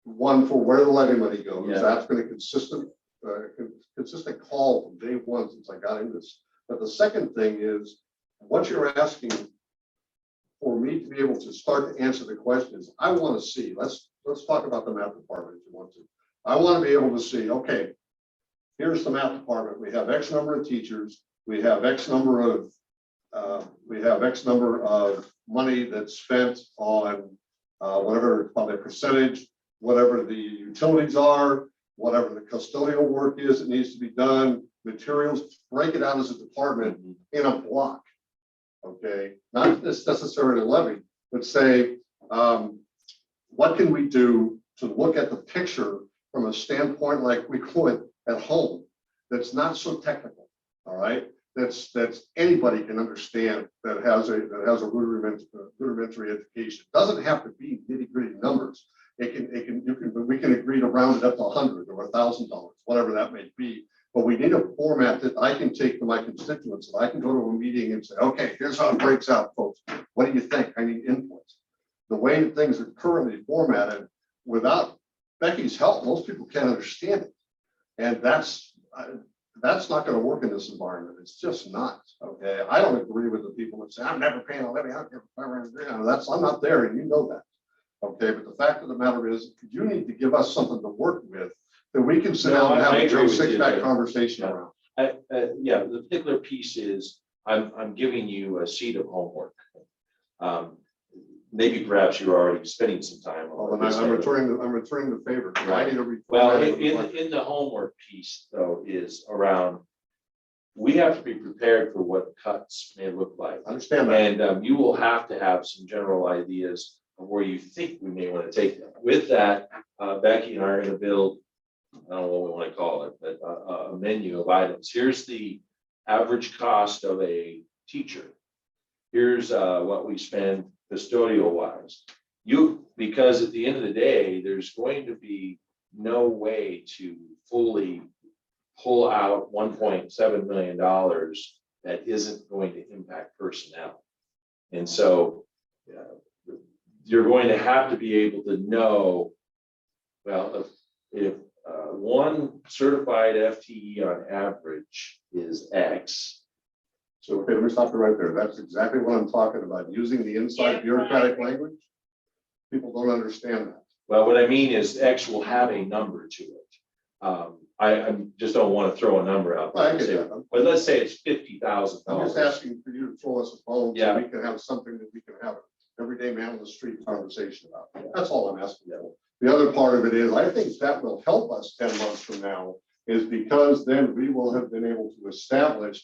one for where the levy money goes. Yeah. That's been a consistent call from day one since I got into this. But the second thing is what you're asking for me to be able to start to answer the question is I want to see, let's talk about the math department if you want to. I want to be able to see, okay, here's the math department. We have X number of teachers. We have X number of money that's spent on whatever the percentage, whatever the utilities are, whatever the custodial work is that needs to be done, materials, break it out as a department in a block. Okay, not necessarily a levy, but say, what can we do to look at the picture from a standpoint like we could at home that's not so technical, all right? That's anybody can understand that has a rudimentary education. It doesn't have to be nitty-gritty numbers. We can agree to round it up to $100 or $1,000, whatever that may be. But we need a format that I can take to my constituents, and I can go to a meeting and say, okay, here's how it breaks out, folks. What do you think? I need input. The way that things are currently formatted, without Becky's help, most people can't understand it. And that's not going to work in this environment. It's just not. Okay. I don't agree with the people that say, I'm never paying a levy. I don't care. I'm not there, and you know that. Okay. But the fact of the matter is, you need to give us something to work with that we can sit down and have a Joe Sixpack conversation around. Yeah, the particular piece is I'm giving you a sheet of homework. Maybe perhaps you're already spending some time on. Well, then I'm returning the favor. Right. I need to Well, in the homework piece though is around, we have to be prepared for what cuts may look like. I understand that. And you will have to have some general ideas of where you think we may want to take them. With that, Becky and I are going to build, I don't know what we want to call it, but a menu of items. Here's the average cost of a teacher. Here's what we spend custodial wise. Because at the end of the day, there's going to be no way to fully pull out $1.7 million that isn't going to impact personnel. And so you're going to have to be able to know, well, if one certified FTE on average is X. So, okay, let me stop you right there. That's exactly what I'm talking about. Using the inside bureaucratic language. People don't understand that. Well, what I mean is X will have a number to it. I just don't want to throw a number out there. I get that. But let's say it's $50,000. I'm just asking for you to throw us a phone Yeah. so we can have something that we can have an everyday man on the street conversation about. That's all I'm asking for. The other part of it is, I think that will help us 10 months from now, is because then we will have been able to establish,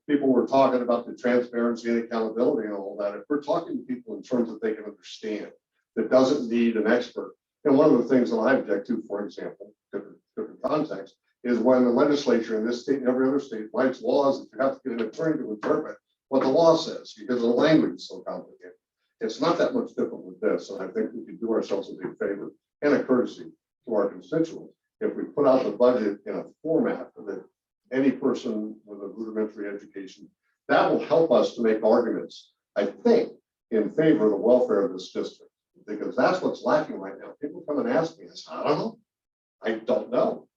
people were talking about the transparency and accountability and all that. If we're talking to people in terms that they can understand, that doesn't need an expert. And one of the things that I object to, for example, different context, is when the legislature in this state and every other state writes laws that you have to get an attorney to interpret what the law says because the language is so complicated. It's not that much different with this, and I think we could do ourselves a big favor and a courtesy to our constituents if we put out the budget in a format that any person with a rudimentary education, that will help us to make arguments, I think, in favor of the welfare of this district, because that's what's lacking right now. People come and ask me, I don't know.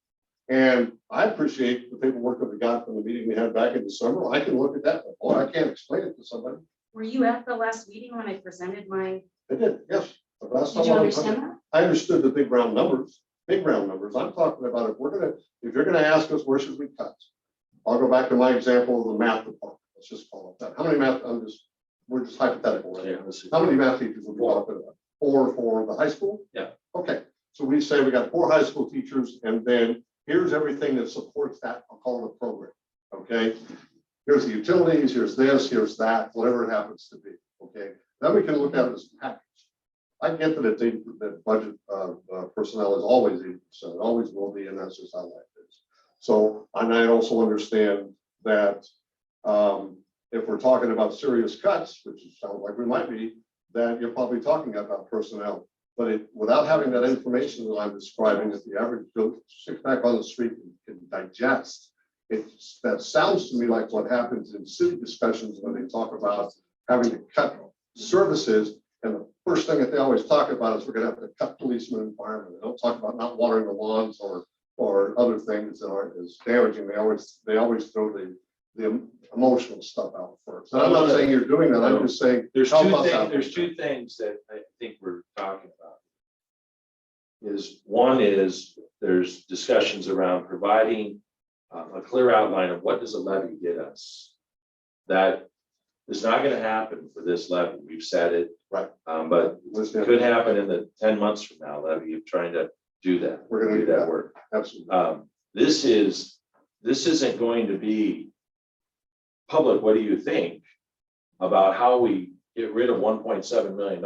And I appreciate the paperwork that we got from the meeting we had back in December. I can look at that, but I can't explain it to somebody. Were you at the last meeting when I presented my, I did, yes. The last did time you I understand that? I understood the big round numbers. I'm talking about if you're gonna ask us where should we cut? I'll go back to my example of the math department. Let's just call it that. How many math, we're just hypothetical right now. How many math teachers are we talking about? 4 for the high school? Yeah. Okay, so we say we got 4 high school teachers, and then here's everything that supports that, I'll call it a program. Okay, here's the utilities, here's this, here's that, whatever it happens to be. Okay, then we can look at it as a package. I get that it's 80%, that budget personnel is always 80%, it always will be, and that's just how life is. So, and I also understand that if we're talking about serious cuts, which it sounds like we might be, then you're probably talking about personnel. But without having that information that I'm describing, that the average sits back on the street can digest, that sounds to me like what happens in city discussions when they talk about having to cut services. And the first thing that they always talk about is we're going to have to cut policemen and firemen. They don't talk about not watering the lawns or other things that aren't as damaging. They always throw the emotional stuff out first. And I'm not saying you're doing that. I'm just saying There's help us out. there's two things that I think we're talking about. One is there's discussions around providing a clear outline of what does a levy get us. That is not going to happen for this levy. We've said it. Right. But it could happen in the 10 months from now, levy, of trying to do that. We're going to do that work. Absolutely. This isn't going to be public. What do you think about how we get rid of $1.7 million?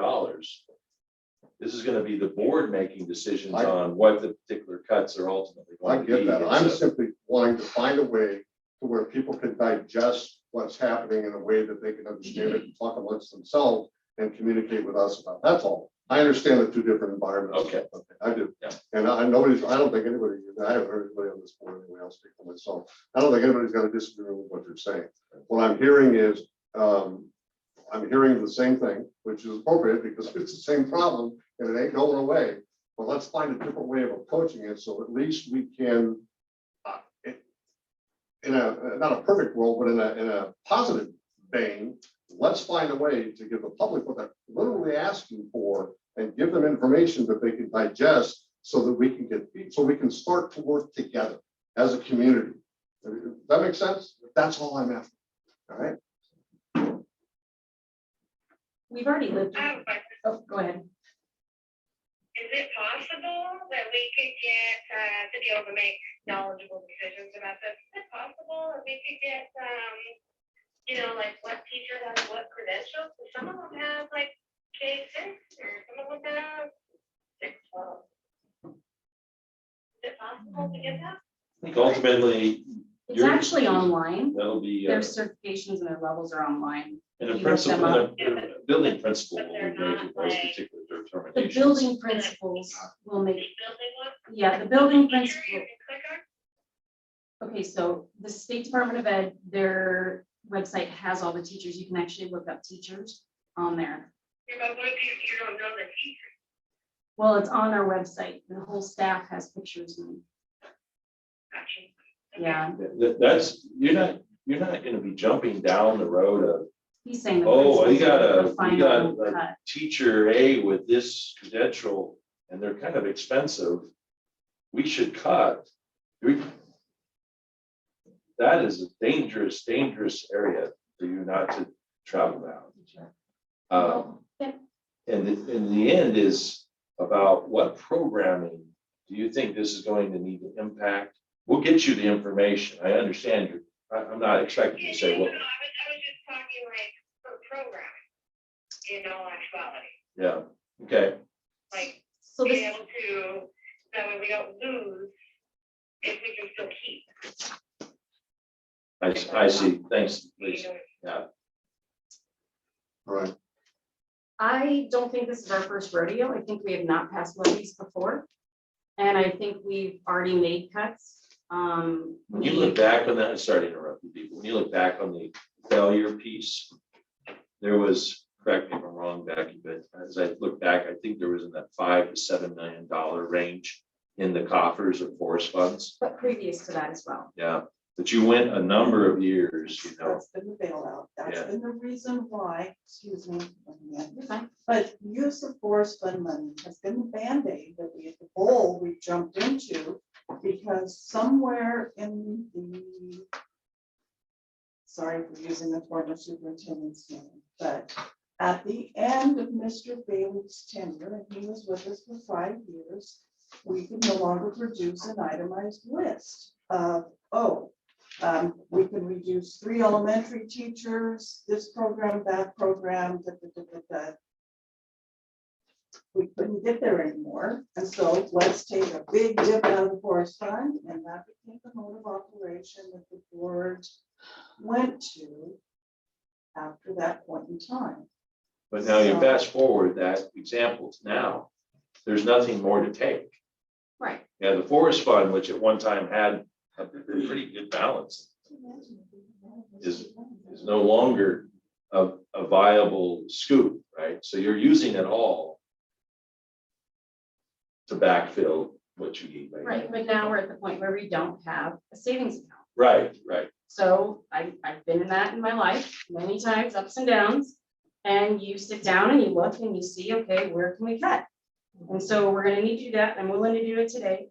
This is going to be the board making decisions on what the particular cuts are ultimately I going to be. get that. I'm simply wanting to find a way to where people can digest what's happening in a way that they can understand it and talk amongst themselves and communicate with us about. That's all. I understand the two different environments. Okay. I do. Yeah. And I don't think anybody, I haven't heard anybody on this board anyway, I'll speak for myself. I don't think anybody's going to disagree with what you're saying. What I'm hearing is, I'm hearing the same thing, which is appropriate because it's the same problem and it ain't going away. But let's find a different way of approaching it so at least we can, in a not a perfect world, but in a positive vein, let's find a way to give the public what they're literally asking for and give them information that they can digest so that we can so we can start to work together as a community. Does that make sense? That's all I'm after. All right. We've already lived. I have a question. Oh, go ahead. Is it possible that we could get, to be able to make knowledgeable decisions about this? Is it possible that we could get, like what teacher has what credentials? Some of them have like K6 or some of them have 612. Is it possible to get that? I think ultimately, It's actually online. that'll be, Their certifications and their levels are online. and a you look them principal, up. the building principal will But be they're making not those like- particular The determinations. building principals will make, Building one? yeah, the building Teacher principal. you can click on? Okay, so the State Department of Ed, their website has all the teachers. You can actually look up teachers on there. Yeah, but what if you don't know the teacher? Well, it's on our website. The whole staff has pictures. And Gotcha. yeah, That's, you're not going to be jumping down the road of, he's saying. the oh, you principals got will a, you find got out a cut. teacher A with this credential, and they're kind of expensive. We should cut. That is a dangerous area for you not to travel down. And in the end is about what programming do you think this is going to need to impact? We'll get you the information. I understand you. I'm not expecting you to say, well, I was just talking like for programming, in all actuality, yeah, okay. like So being this, able to, that way we don't lose if we can still keep. I see. Thanks, You Lisa. know, Yeah. Right. I don't think this is our first rodeo. I think we have not passed levies before. And I think we've already made cuts. When you look back on that, sorry to interrupt you people, when you look back on the failure piece, there was, correct me if I'm wrong, Becky, but as I look back, I think there was in that $5 to $7 million range in the coffers of forest funds. But previous to that as well. Yeah, but you went a number of years, you know. That's been the bailout. That's Yeah. been the reason why, excuse me. You're fine. But use of forest fund money has been the Band-Aid that the hole we jumped into because somewhere in the, sorry for using the former superintendent's name, but at the end of Mr. Bailey's tenure, and he was with us for 5 years, we could no longer produce an itemized list of, we can reduce 3 elementary teachers, this program, that program, We couldn't get there anymore. And so let's take a big dip out of the forest fund, and that became the mode of operation that the board went to after that point in time. But now you So- fast forward that example to now, there's nothing more to take. Right. Yeah, the forest fund, which at one time had a pretty good balance, is no longer a viable scoop, right? So you're using it all to backfill what you need. Right, but now we're at the point where we don't have a savings account. Right, right. So I've been in that in my life many times, ups and downs. And you sit down and you look and you see, okay, where can we cut? And so we're gonna need to do that. I'm willing to do it today.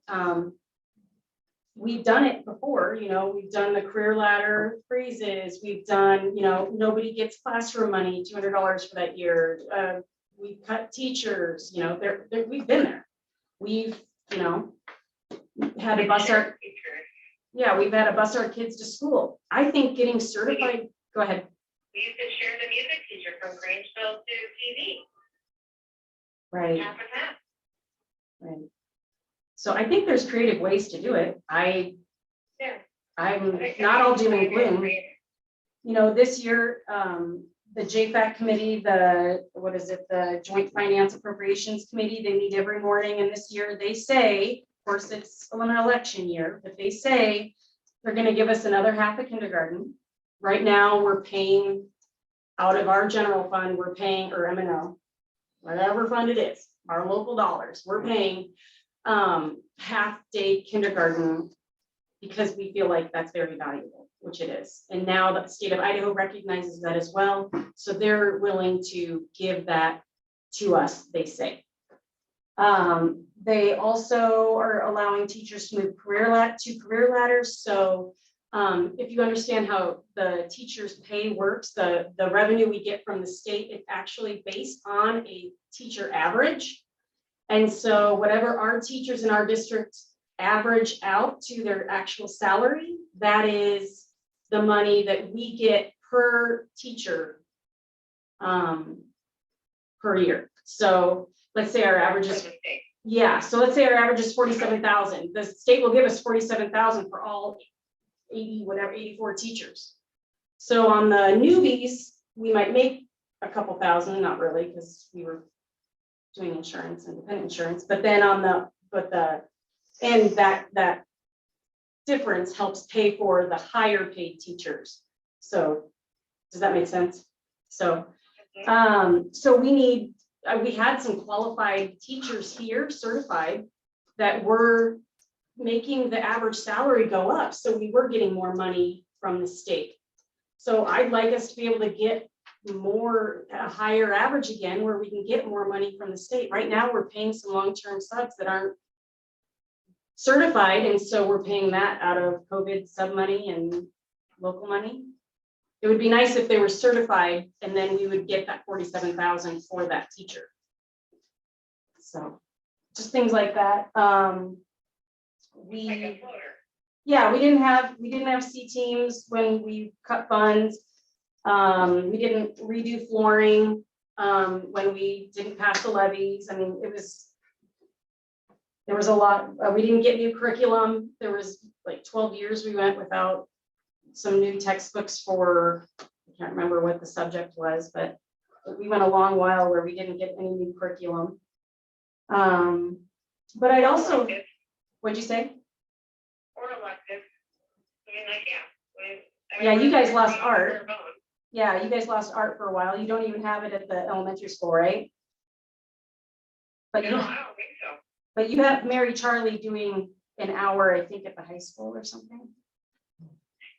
We've done it before, you know, we've done the career ladder freezes, we've done, you know, nobody gets classroom money, $200 for that year. We've cut teachers, you know, we've been there. We've, you know, had to bus our, yeah, we've had to bus our kids to school. I think getting certified, go ahead. We used to share the music teacher from Grangeville to TV, Right, half and half. right. So I think there's creative ways to do it. Yeah. I'm not all doom and gloom. You know, this year, the JFAC committee, the Joint Finance Appropriations Committee, they meet every morning, and this year they say, of course, it's an election year, but they say they're gonna give us another half a kindergarten. Right now, we're paying out of our general fund, we're paying, or M&O, whatever fund it is, our local dollars, we're paying half-day kindergarten because we feel like that's very valuable, which it is. And now the state of Idaho recognizes that as well. So they're willing to give that to us, they say. They also are allowing teachers to move career ladders. So if you understand how the teachers' pay works, the revenue we get from the state is actually based on a teacher average. And so whatever our teachers in our district average out to their actual salary, that is the money that we get per teacher per year. So let's say our average is, yeah, so let's say our average is 47,000. The state will give us 47,000 for all 84 teachers. So on the newbies, we might make a couple thousand, not really, because we were doing insurance, independent insurance, but then on and that difference helps pay for the higher paid teachers. So does that make sense? So, so we had some qualified teachers here, certified, that were making the average salary go up. So we were getting more money from the state. So I'd like us to be able to get a higher average again, where we can get more money from the state. Right now, we're paying some long-term subs that aren't certified, and so we're paying that out of COVID sub money and local money. It would be nice if they were certified, and then we would get that 47,000 for that teacher. So just things like that. Yeah, we didn't have C teams when we cut funds. We didn't redo flooring when we didn't pass the levies. I mean, there was a lot. We didn't get new curriculum. There was like 12 years we went without some new textbooks for, I can't remember what the subject was, but we went a long while where we didn't get any new curriculum. But I'd also, what'd you say? Or elective. I mean, like, Yeah, you guys lost art. Yeah, you guys lost art for a while. You don't even have it at the elementary school, right? But No, I don't think so. But you have Mary Charlie doing an hour, I think, at the high school or something.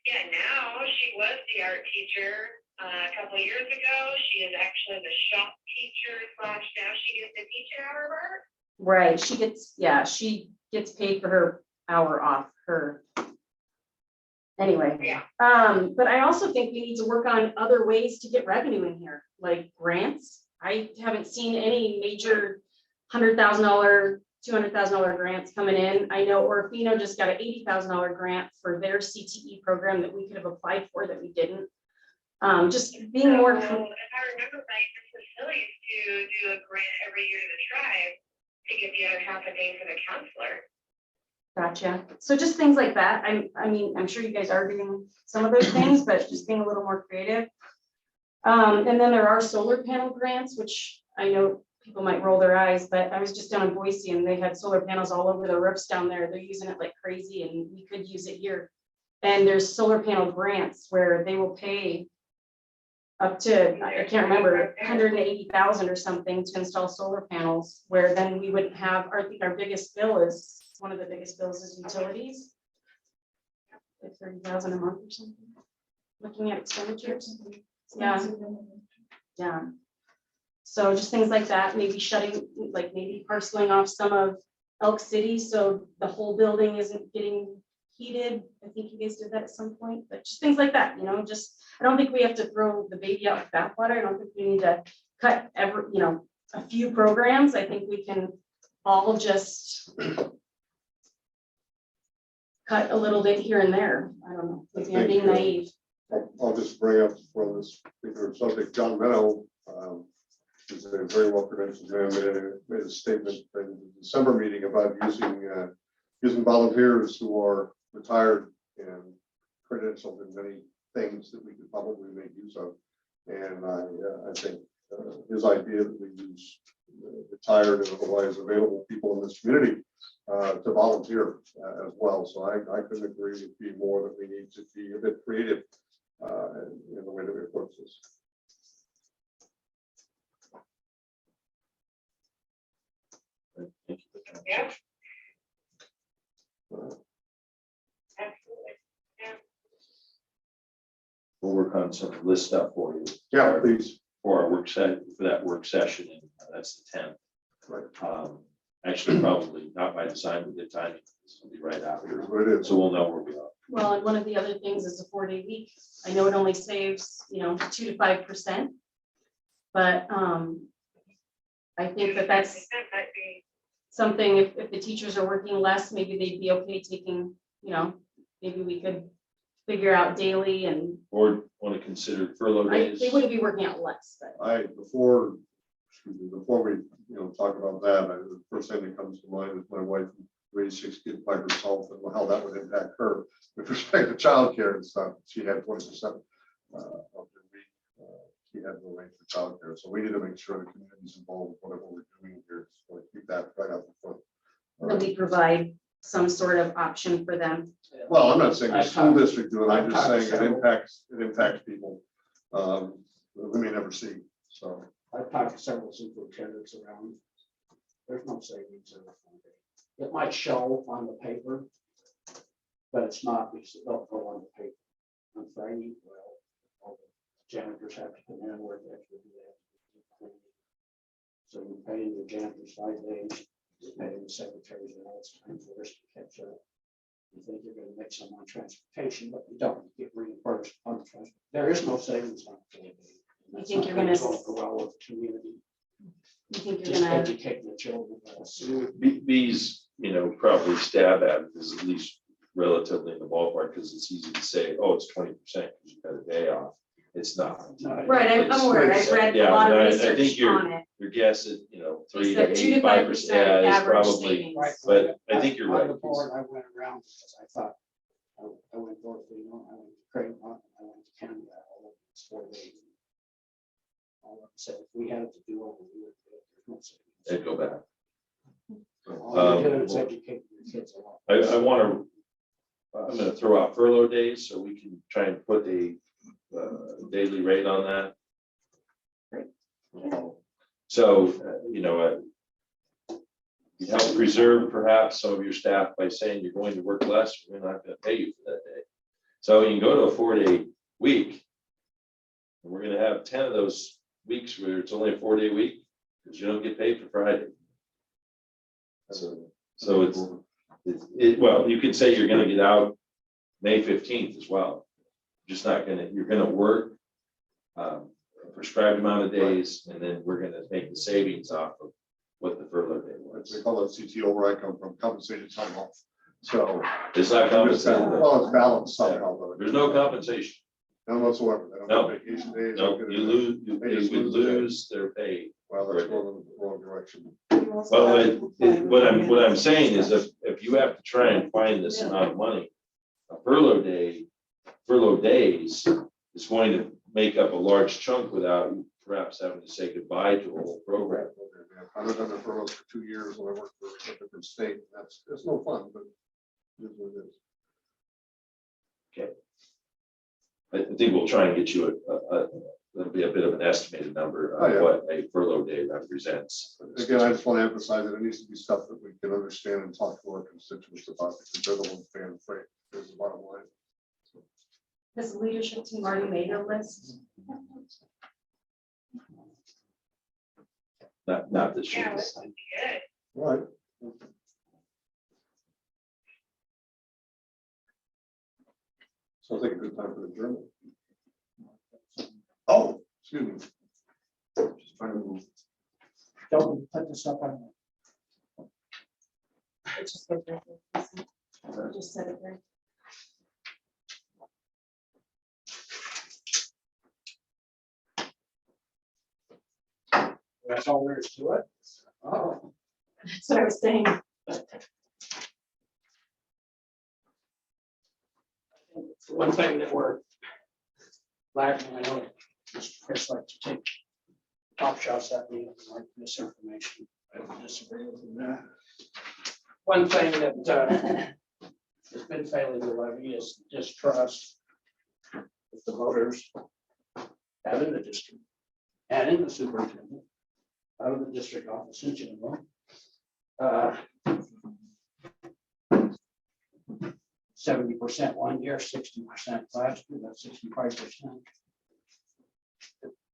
Yeah, now she was the art teacher a couple of years ago. She is actually the shop teacher / now she gets to teach an hour of art. Right, she gets paid for her hour off her. Anyway. Yeah. But I also think we need to work on other ways to get revenue in here, like grants. I haven't seen any major $100,000, $200,000 grants coming in. I know Orofino just got an $80,000 grant for their CTE program that we could have applied for that we didn't. Just being more. So, if I remember right, the facilities to do a grant every year to the tribe to get the other half a day for the counselor. Gotcha. So just things like that. I mean, I'm sure you guys are doing some of those things, but just being a little more creative. And then there are solar panel grants, which I know people might roll their eyes, but I was just down in Boise and they had solar panels all over the roofs down there. They're using it like crazy and we could use it here. And there's solar panel grants where they will pay up to, I can't remember, 180,000 or something to install solar panels, where then we wouldn't have, I think our biggest bill is, one of the biggest bills is utilities. Like 30,000 a month or something. Looking at expenditures. Yeah. Yeah. So just things like that, maybe shutting, like maybe parceling off some of Elk City, so the whole building isn't getting heated. I think you guys did that at some point, but just things like that, you know, just, I don't think we have to throw the baby out with bathwater. I don't think we need to cut a few programs. I think we can all just cut a little bit here and there. I don't know, maybe I'm being naive. I'll just bring up for this particular subject, John Meno, is a very well credentialed man, made a statement in the December meeting about using volunteers who are retired and credentialed in many things that we could probably make use of. And I think his idea that we use retired and otherwise available people in this community to volunteer as well. So I couldn't agree with you more that we need to be a bit creative in the way that we approach this. Yeah. Absolutely. Yeah. We'll work on some list stuff for you Yeah, please. for our work set, for that work session, and that's the 10th. Right. Actually, probably not by design, but the timing, this will be right after, Here's what it is. so we'll know where we are. Well, and one of the other things is a 4-day week. I know it only saves, 2 to 5%. But I think that's That might be, something, if the teachers are working less, maybe they'd be okay taking, maybe we could figure out daily and Or want to consider furlough days. they wouldn't be working out less, but. Before we, talk about that, the first thing that comes to mind is my wife raised 6 kids by herself and how that would impact her with respect to childcare and stuff. She had 20% of the week. She had no range for childcare. So we need to make sure the community's involved with whatever we're doing here. So keep that right up the front. That we provide some sort of option for them. Well, I'm not saying the school district do it. I'm just I've saying talked it impacts people that we may never see. So. I've talked to several superintendents around. There's no savings in it. It might show on the paper, but it's not because it don't go on the paper. On Friday, well, all the janitors have to come in where they have to do that. So you pay the janitors 5 days, you pay the secretaries, and all it's time for us to catch up. You think you're gonna make some on transportation, but you don't get reimbursed on transport. There is no savings on it. You think you're gonna- Go well with the community, You think you're just gonna, educate the children. These, probably stab at it is at least relatively in the ballpark, because it's easy to say, oh, it's 20% because you've got a day off. It's not. right, I'm aware, I've read a Yeah, lot of I think research your- on it. Your guess is, 3 It's to a 2 to 85%, 5% yeah, is average probably, savings. Right, but I think you're on right. the board, I went around because I thought, I went to Orfino, I went to Craigmont, I went to Canada, all of it's 4 days. All of them said, if we had it to do over, we would do it. There's no savings. They'd go back. All you do is educate your kids a lot. I'm gonna throw out furlough days, so we can try and put a daily rate on that. So, you help preserve perhaps some of your staff by saying you're going to work less, we're not gonna pay you for that day. So you can go to a 4-day week. And we're gonna have 10 of those weeks where it's only a 4-day week, because you don't get paid for Friday. So it's, well, you could say you're gonna get out May 15th as well. Just not gonna, you're gonna work a prescribed amount of days, and then we're gonna make the savings off of what the furlough day They was. call it CTO where I come from, compensated time off. So. It's not compensated. Well, it's balanced somehow. though. There's no compensation. None whatsoever. They don't No. have vacation days. No, don't get you it. lose, They just you would lose the day. lose their pay. Well, that's going in the wrong direction. Well, what I'm saying is if you have to try and find this amount of money, a furlough days is going to make up a large chunk without perhaps having to say goodbye to a whole program. I was on the furloughs for 2 years when I worked for a different state. It's no fun, but it is what it is. I think we'll try and get you that'll be a bit of an estimated number Oh, yeah. of what a furlough day represents. Again, I just want to emphasize that it needs to be stuff that we can understand and talk to our constituents about, because they're the ones paying the freight. There's the bottom line. Has the leadership team already made a list? Not this year. Yeah, that sounds good. All right. Sounds like a good time for the journal. Oh, excuse me. Just trying to move. Don't put this up on. It's just right there. Just set it there. That's all there is to it. Oh. That's what I was saying. One thing that we're lacking, I know Mr. Chris likes to take top shots at me like misinformation. I don't disagree with him there. One thing that has been failing the levy is distrust with the voters out in the district and in the superintendent, out of the district office in general. 70% 1 year, 60% last year, that's 65%.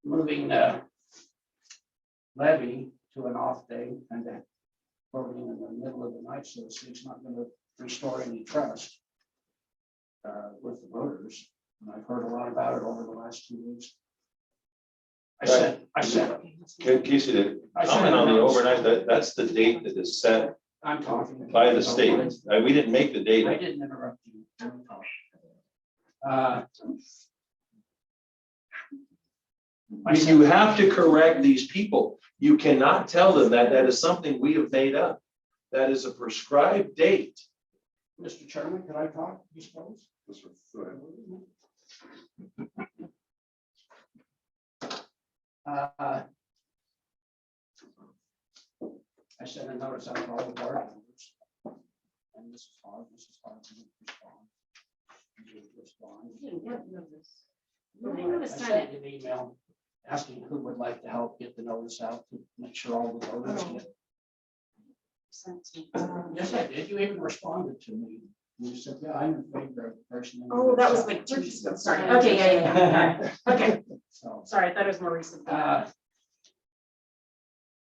Moving levy to an off day and then voting in the middle of the night, so it's not going to restore any trust with the voters. And I've heard a lot about it over the last 2 weeks. I said, Casey, to comment on the overnight, that's the date that is set I'm talking. by the state. We didn't make the I date. didn't interrupt you. You have to correct these people. You cannot tell them that that is something we have made up. That is a prescribed date. Mr. Chairman, can I talk, you suppose? I sent a notice out to all the board members. And Mrs. Hogg didn't respond. She didn't respond. I sent an email asking who would like to help get the notice out to make sure all the voters get. Yes, I did. You even responded to me. You said, yeah, I'm in favor of the person. Oh, that was like 2 weeks ago. Sorry. Okay, yeah. Okay, So, sorry, I thought it was more recent.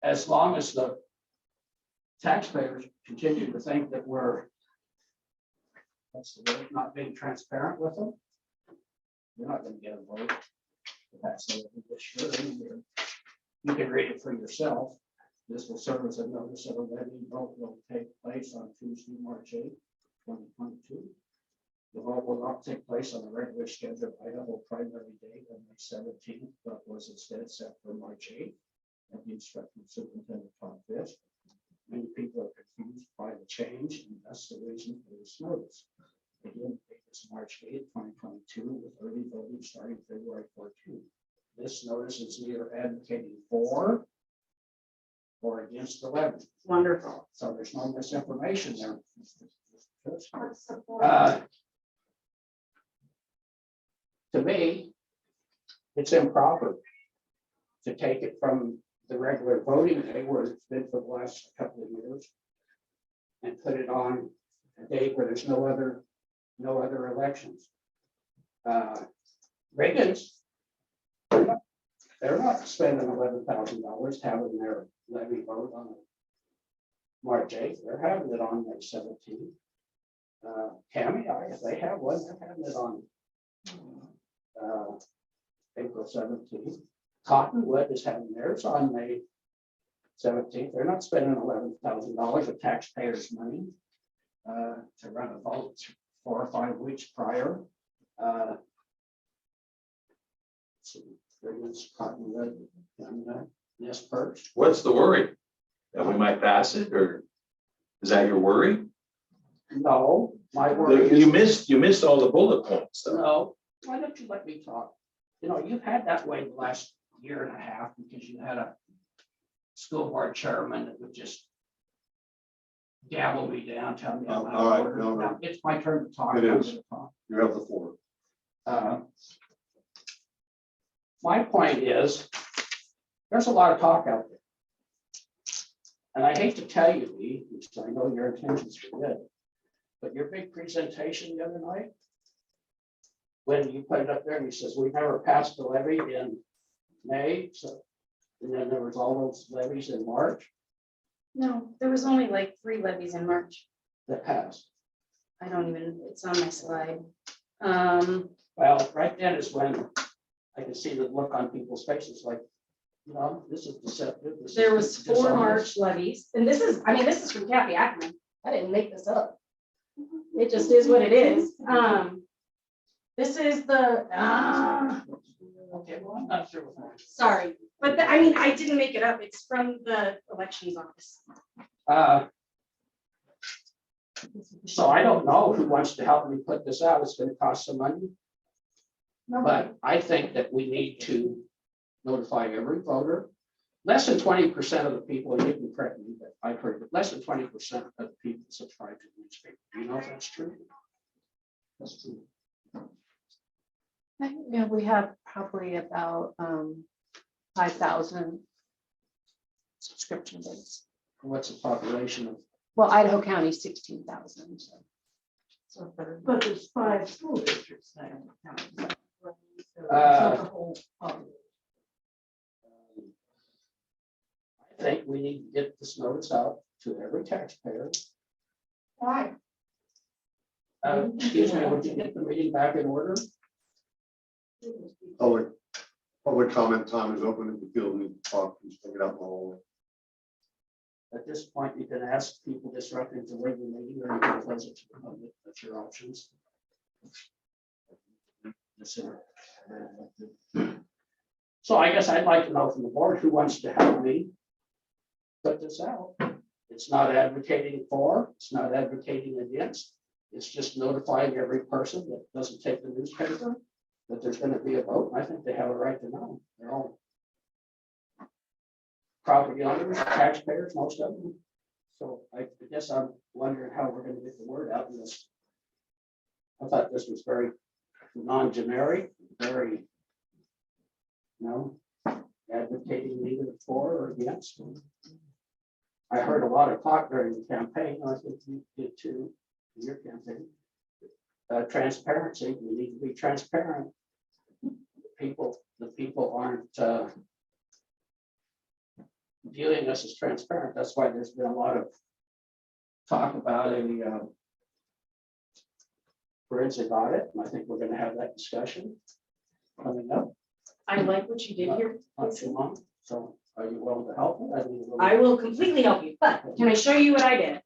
as long as the taxpayers continue to think that we're not being transparent with them, you're not gonna get a vote. That's a sure. You can read it for yourself. This will serve as a notice of a levy vote will take place on Tuesday, March 8th, 2022. The vote will not take place on the regular scheduled Idaho primary date of May 17th, but was instead set for March 8th at the instruction of Superintendent Tom Fisk. Many people are confused by the change, and that's the reason for this notice. Again, date is March 8th, 2022, with early voting starting February 14th. This notice is neither advocating for or against the levy. Wonderful. So there's no misinformation there. To me, it's improper to take it from the regular voting day where it's been for the last couple of years and put it on a date where there's no other elections. Reagan's, they're not spending $11,000 having their levy vote on March 8th. They're having it on May 17th. Tammy, they have one, they're having it on April 17th. Cottonwood is having theirs on May 17th. They're not spending $11,000 of taxpayers' money to run a vote 4 or 5 weeks prior. Cottonwood and Nez Perce. What's the worry? That we might pass it, or is that your worry? No, my worry You is, missed all the bullet points, though. no, why don't you let me talk? you know, you've had that way the last year and a half because you had a school board chairman that would just gavel me down, tell me I'm out All of right, order. no, no. Now, it's my turn to talk. It I'm is. gonna talk. You have the floor. My point is, there's a lot of talk out there. And I hate to tell you, Lee, because I know your intentions were good, but your big presentation the other night, when you put it up there and he says, we never passed the levy in May, so, and then there was all those levies in March No, there was only like 3 levies in March. that passed. I don't even, it's on my slide. Well, right then is when I can see the look on people's faces, like, you know, this is deceptive. this is There was 4 dishonest. March levies, and this is, I mean, this is from Kathy Ackerman. I didn't make this up. It just is what it is. This is the, Okay, well, I'm not sure with that. sorry, but I mean, I didn't make it up. It's from the elections office. So I don't know who wants to help me put this out. It's gonna cost some money. But I think that we need to notify every voter. Less than 20% of the people, and you can correct me, but I've heard that less than 20% of the people subscribe to the newspaper. Do you know if that's true? That's true. Yeah, we have probably about 5,000 subscription base. What's the population of? Well, Idaho County, 16,000. So a third. But there's 5 school districts now. So it's Uh, not the whole population. I think we need to get this notice out to every taxpayer. Why? Excuse me, would you get the meeting back in order? Public comment time is open. If you feel the need to talk, please bring it up in the hallway. At this point, you can ask people disrupting the regular meeting or you can close it to the public. That's your options. So I guess I'd like to know from the board who wants to help me put this out. It's not advocating for, it's not advocating against. It's just notifying every person that doesn't take the newspaper that there's going to be a vote. I think they have a right to know. They're all property owners, taxpayers, most of them. So I guess I'm wondering how we're going to get the word out in this. I thought this was very non-generic, very, advocating either for or against. I heard a lot of talk during the campaign. I think you did too, in your campaign. Transparency, we need to be transparent. The people aren't viewing us as transparent. That's why there's been a lot of talk about a forensic audit, and I think we're gonna have that discussion coming up. I like what you did here. Not too long, so are you willing to help? I will completely help you, but can I show you what I did?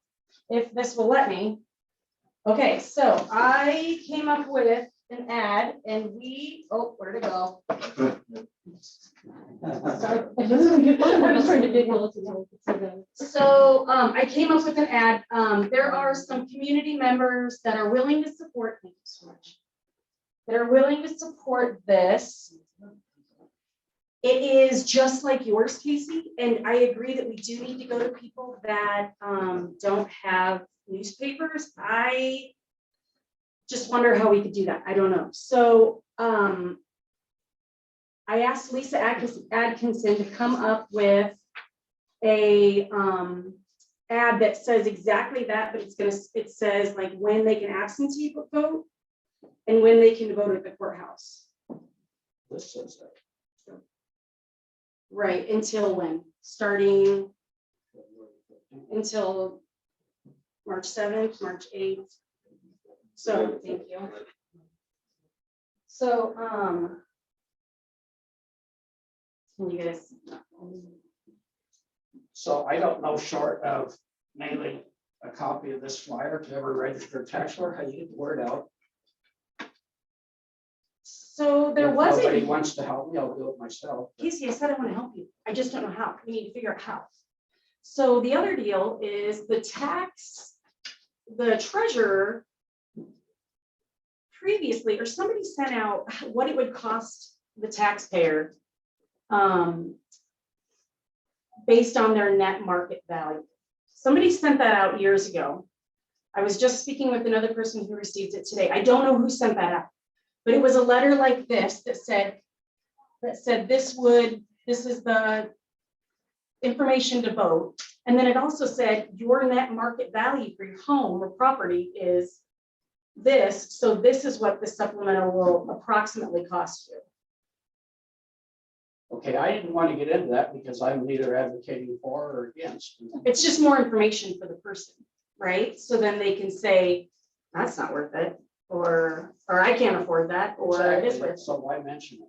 If this will let me. Okay, so I came up with an ad and where'd it go? So I came up with an ad. There are some community members that are willing to support, thank you so much, that are willing to support this. It is just like yours, Casey, and I agree that we do need to go to people that don't have newspapers. I just wonder how we could do that. I don't know. So I asked Lisa Atkinson to come up with a ad that says exactly that, but it says like when they can absentee vote and when they can vote at the courthouse. This says that. Right, until when? Starting until March 7th, March 8th. So, thank you. So, can you guys? So I don't know, short of mailing a copy of this flyer to every registered taxpayer, how you get the word out. So there If was nobody a, wants to help me, I'll do it myself. Casey, I said I want to help you. I just don't know how. We need to figure out how. So the other deal is the treasurer previously, or somebody sent out what it would cost the taxpayer based on their net market value. Somebody sent that out years ago. I was just speaking with another person who received it today. I don't know who sent that out, but it was a letter like this that said this is the information to vote. And then it also said your net market value for your home or property is this, so this is what the supplemental will approximately cost you. Okay, I didn't want to get into that because I'm neither advocating for or against. It's just more information for the person, right? So then they can say, that's not worth it, or I can't afford that, or it is worth it. So why mention it?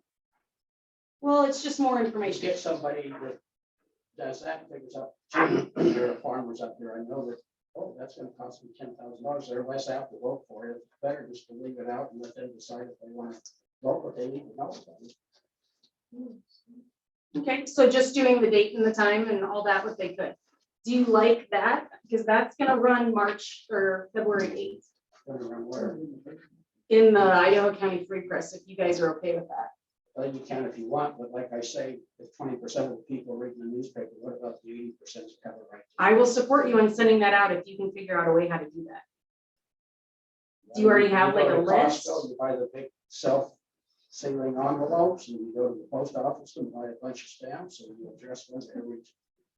Well, it's just more Just information. get somebody that does that, figures out, there are farmers up there, I know that, oh, that's gonna cost me $10,000, they're less apt to vote for it, it's better just to leave it out and let them decide if they want to vote what they need to know about it. Okay, so just doing the date and the time and all that, what they could. Do you like that? Because that's gonna run March or February 8th Depending on where. in the Idaho County Free Press, if you guys are okay with that. Well, you can if you want, but like I say, if 20% of the people reading the newspaper, what about the 80% cover right? I will support you in sending that out if you can figure out a way how to do that. Do you already have, like, go a to Costco, list? You buy the big self-sealing envelopes, and you go to the post office and buy a bunch of stamps, and you address one to every.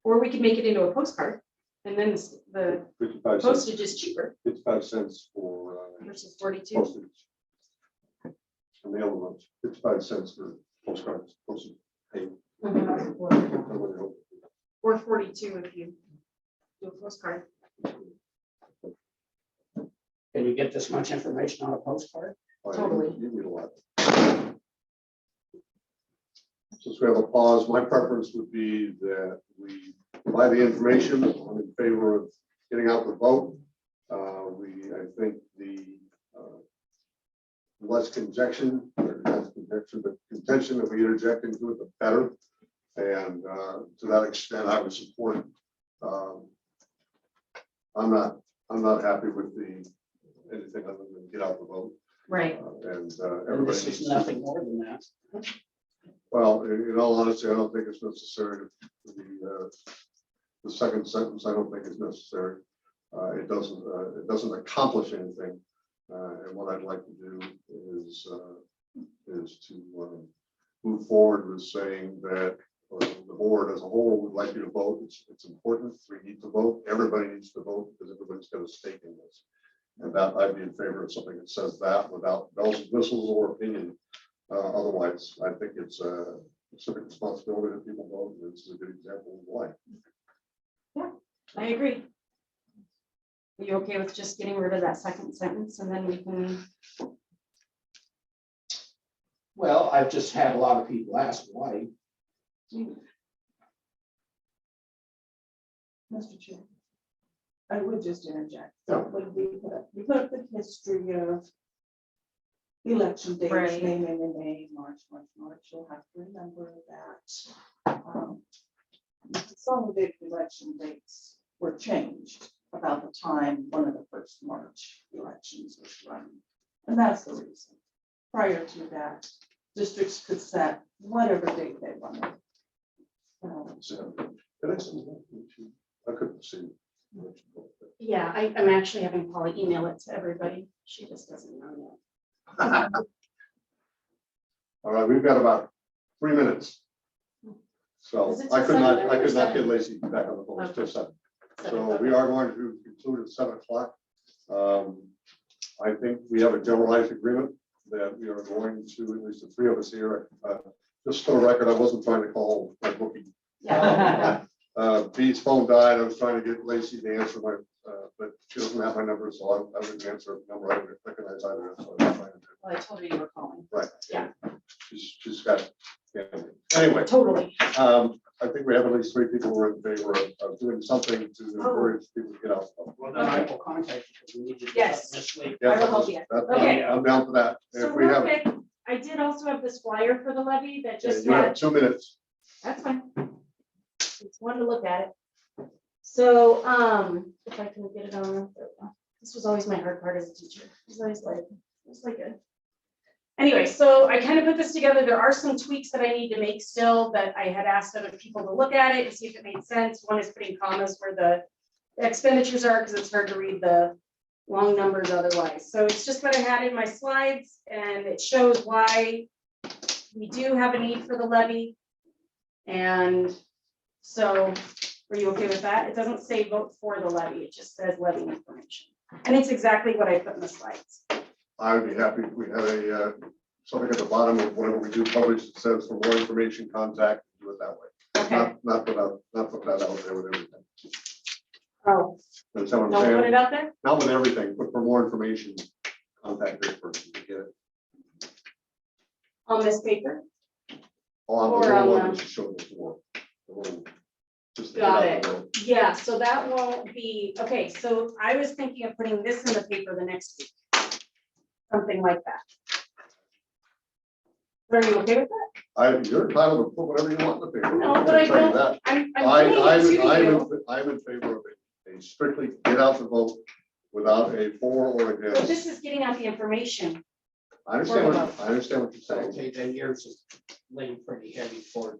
Or we could make it into a postcard, and then the 55 cents, postage is cheaper 55 cents for versus 42. postage. A mail ones, 55 cents for postcards, postage. Hey, Mhm. somebody else. Or 42 if you do a postcard. Can you get this much information on a postcard? Oh, Totally. You need a lot. Since we have a pause, my preference would be that we provide the information. I'm in favor of getting out the vote. I think the less conjunction, or not conjunction, but contention that we interject into it, the better. And to that extent, I would support. I'm not happy with anything other than get out the vote. Right. And And everybody this needs is to. nothing more than that. Well, in all honesty, I don't think it's necessary. The second sentence, I don't think is necessary. It doesn't accomplish anything. And what I'd like to do is to move forward with saying that the board as a whole would like you to vote. It's important. We need to vote. Everybody needs to vote because everybody's got a stake in this. And that I'd be in favor of something that says that without bells and whistles or opinion. Otherwise, I think it's a civic responsibility that people vote. And this is a good example of why. I agree. Are you okay with just getting rid of that second sentence and then we can? Well, I've just had a lot of people ask why. Mr. Chair, I would just interject. So when we put up the history of election dates, Right. May, March, you'll have to remember that consolidated election dates were changed about the time one of the first March elections was running. And that's the reason. Prior to that, districts could set whatever date they wanted. So, I couldn't see. Yeah, I'm actually having Paula email it to everybody. She just doesn't know yet. All right, we've got about 3 minutes. So Is it I till could not 7:30 or get 7? Lacy back on the phone. It's till 7. So Okay. we are going to conclude at 7 o'clock. I think we have a generalized agreement that we are going to, at least the three of us here, just for the record, I wasn't trying to call my bookie. Yeah. Bede's phone died. I was trying to get Lacy to answer my, but she doesn't have my number, so I wouldn't answer a number I would recognize either. So I'm trying to do. Well, I told her you were calling. Right. Yeah. She's got, yeah. Anyway, Totally. I think we have at least 3 people who are in favor of doing something to encourage people to get out. Well, then I will contact you because we need to do Yes. that this week. I will help you. Okay. I'm down for that. So If we real have, quick, I did also have this flyer for the levy that just you have had, 2 minutes. that's fine. Just wanted to look at it. So, if I can get it on, there we go. This was always my hard part as a teacher. It was always like a. Anyway, so I kind of put this together. There are some tweaks that I need to make still that I had asked other people to look at it and see if it made sense. One is putting commas where the expenditures are, because it's hard to read the long numbers otherwise. So it's just what I had in my slides, and it shows why we do have a need for the levy. And so, are you okay with that? It doesn't say vote for the levy, it just says levy information. And it's exactly what I put in the slides. I would be happy if we had a, something at the bottom of whatever we do publish that says for more information, contact, do it that way. Okay, Not put that out there with everything. oh, That's what I'm don't put it saying. out there? Not with everything, but for more information, contact this person to get it. On this paper? On Or the on one the- that you showed before. The one just to get Got out it. the road. Yeah, so that won't be, okay, so I was thinking of putting this in the paper the next week. Something like that. Are you okay with that? You're entitled to put whatever you want in the paper. No, I'm but I gonna tell you don't, that. I'm I'm putting it to you. in favor of a strictly get out the vote without a for or But against. this is getting out the information. I understand what you're saying. Okay, then yours is laying pretty heavy for.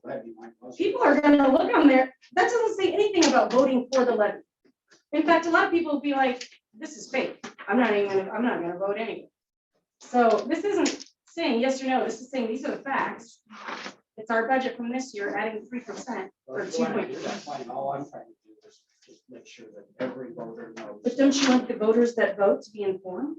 Levy, Mike. People are gonna look on there, that doesn't say anything about voting for the levy. In fact, a lot of people will be like, this is fake, I'm not gonna vote anyway. So this isn't saying yes or no, this is saying these are the facts. It's our budget from this year, adding 3% or 2.3. That's fine. All I'm trying to do is just make sure that every voter knows. But don't you want the voters that vote to be informed?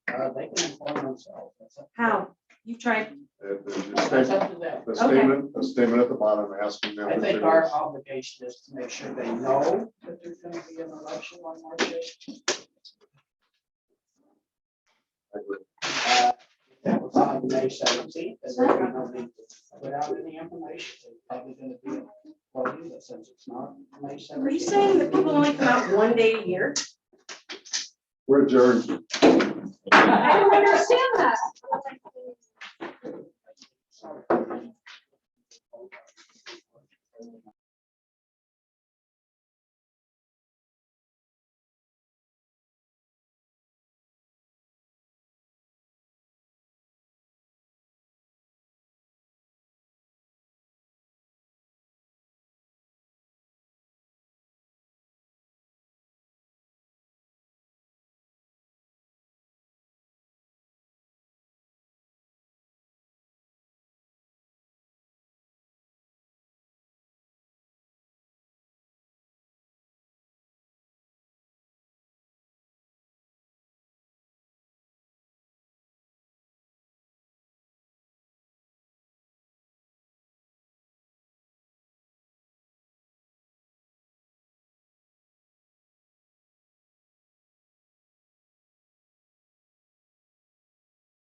They can inform themselves. That's up to them. How? You've tried, That's up to them. The statement at the bottom asking them. I if think they our was- obligation is to make sure they know that there's gonna be an election on March 8th. That was on May 17th, and they're gonna be without any information, there's probably gonna be a voting that says it's not May 17th. are you saying that people only come out one day a year? We're adjourned. I don't understand that. Sorry.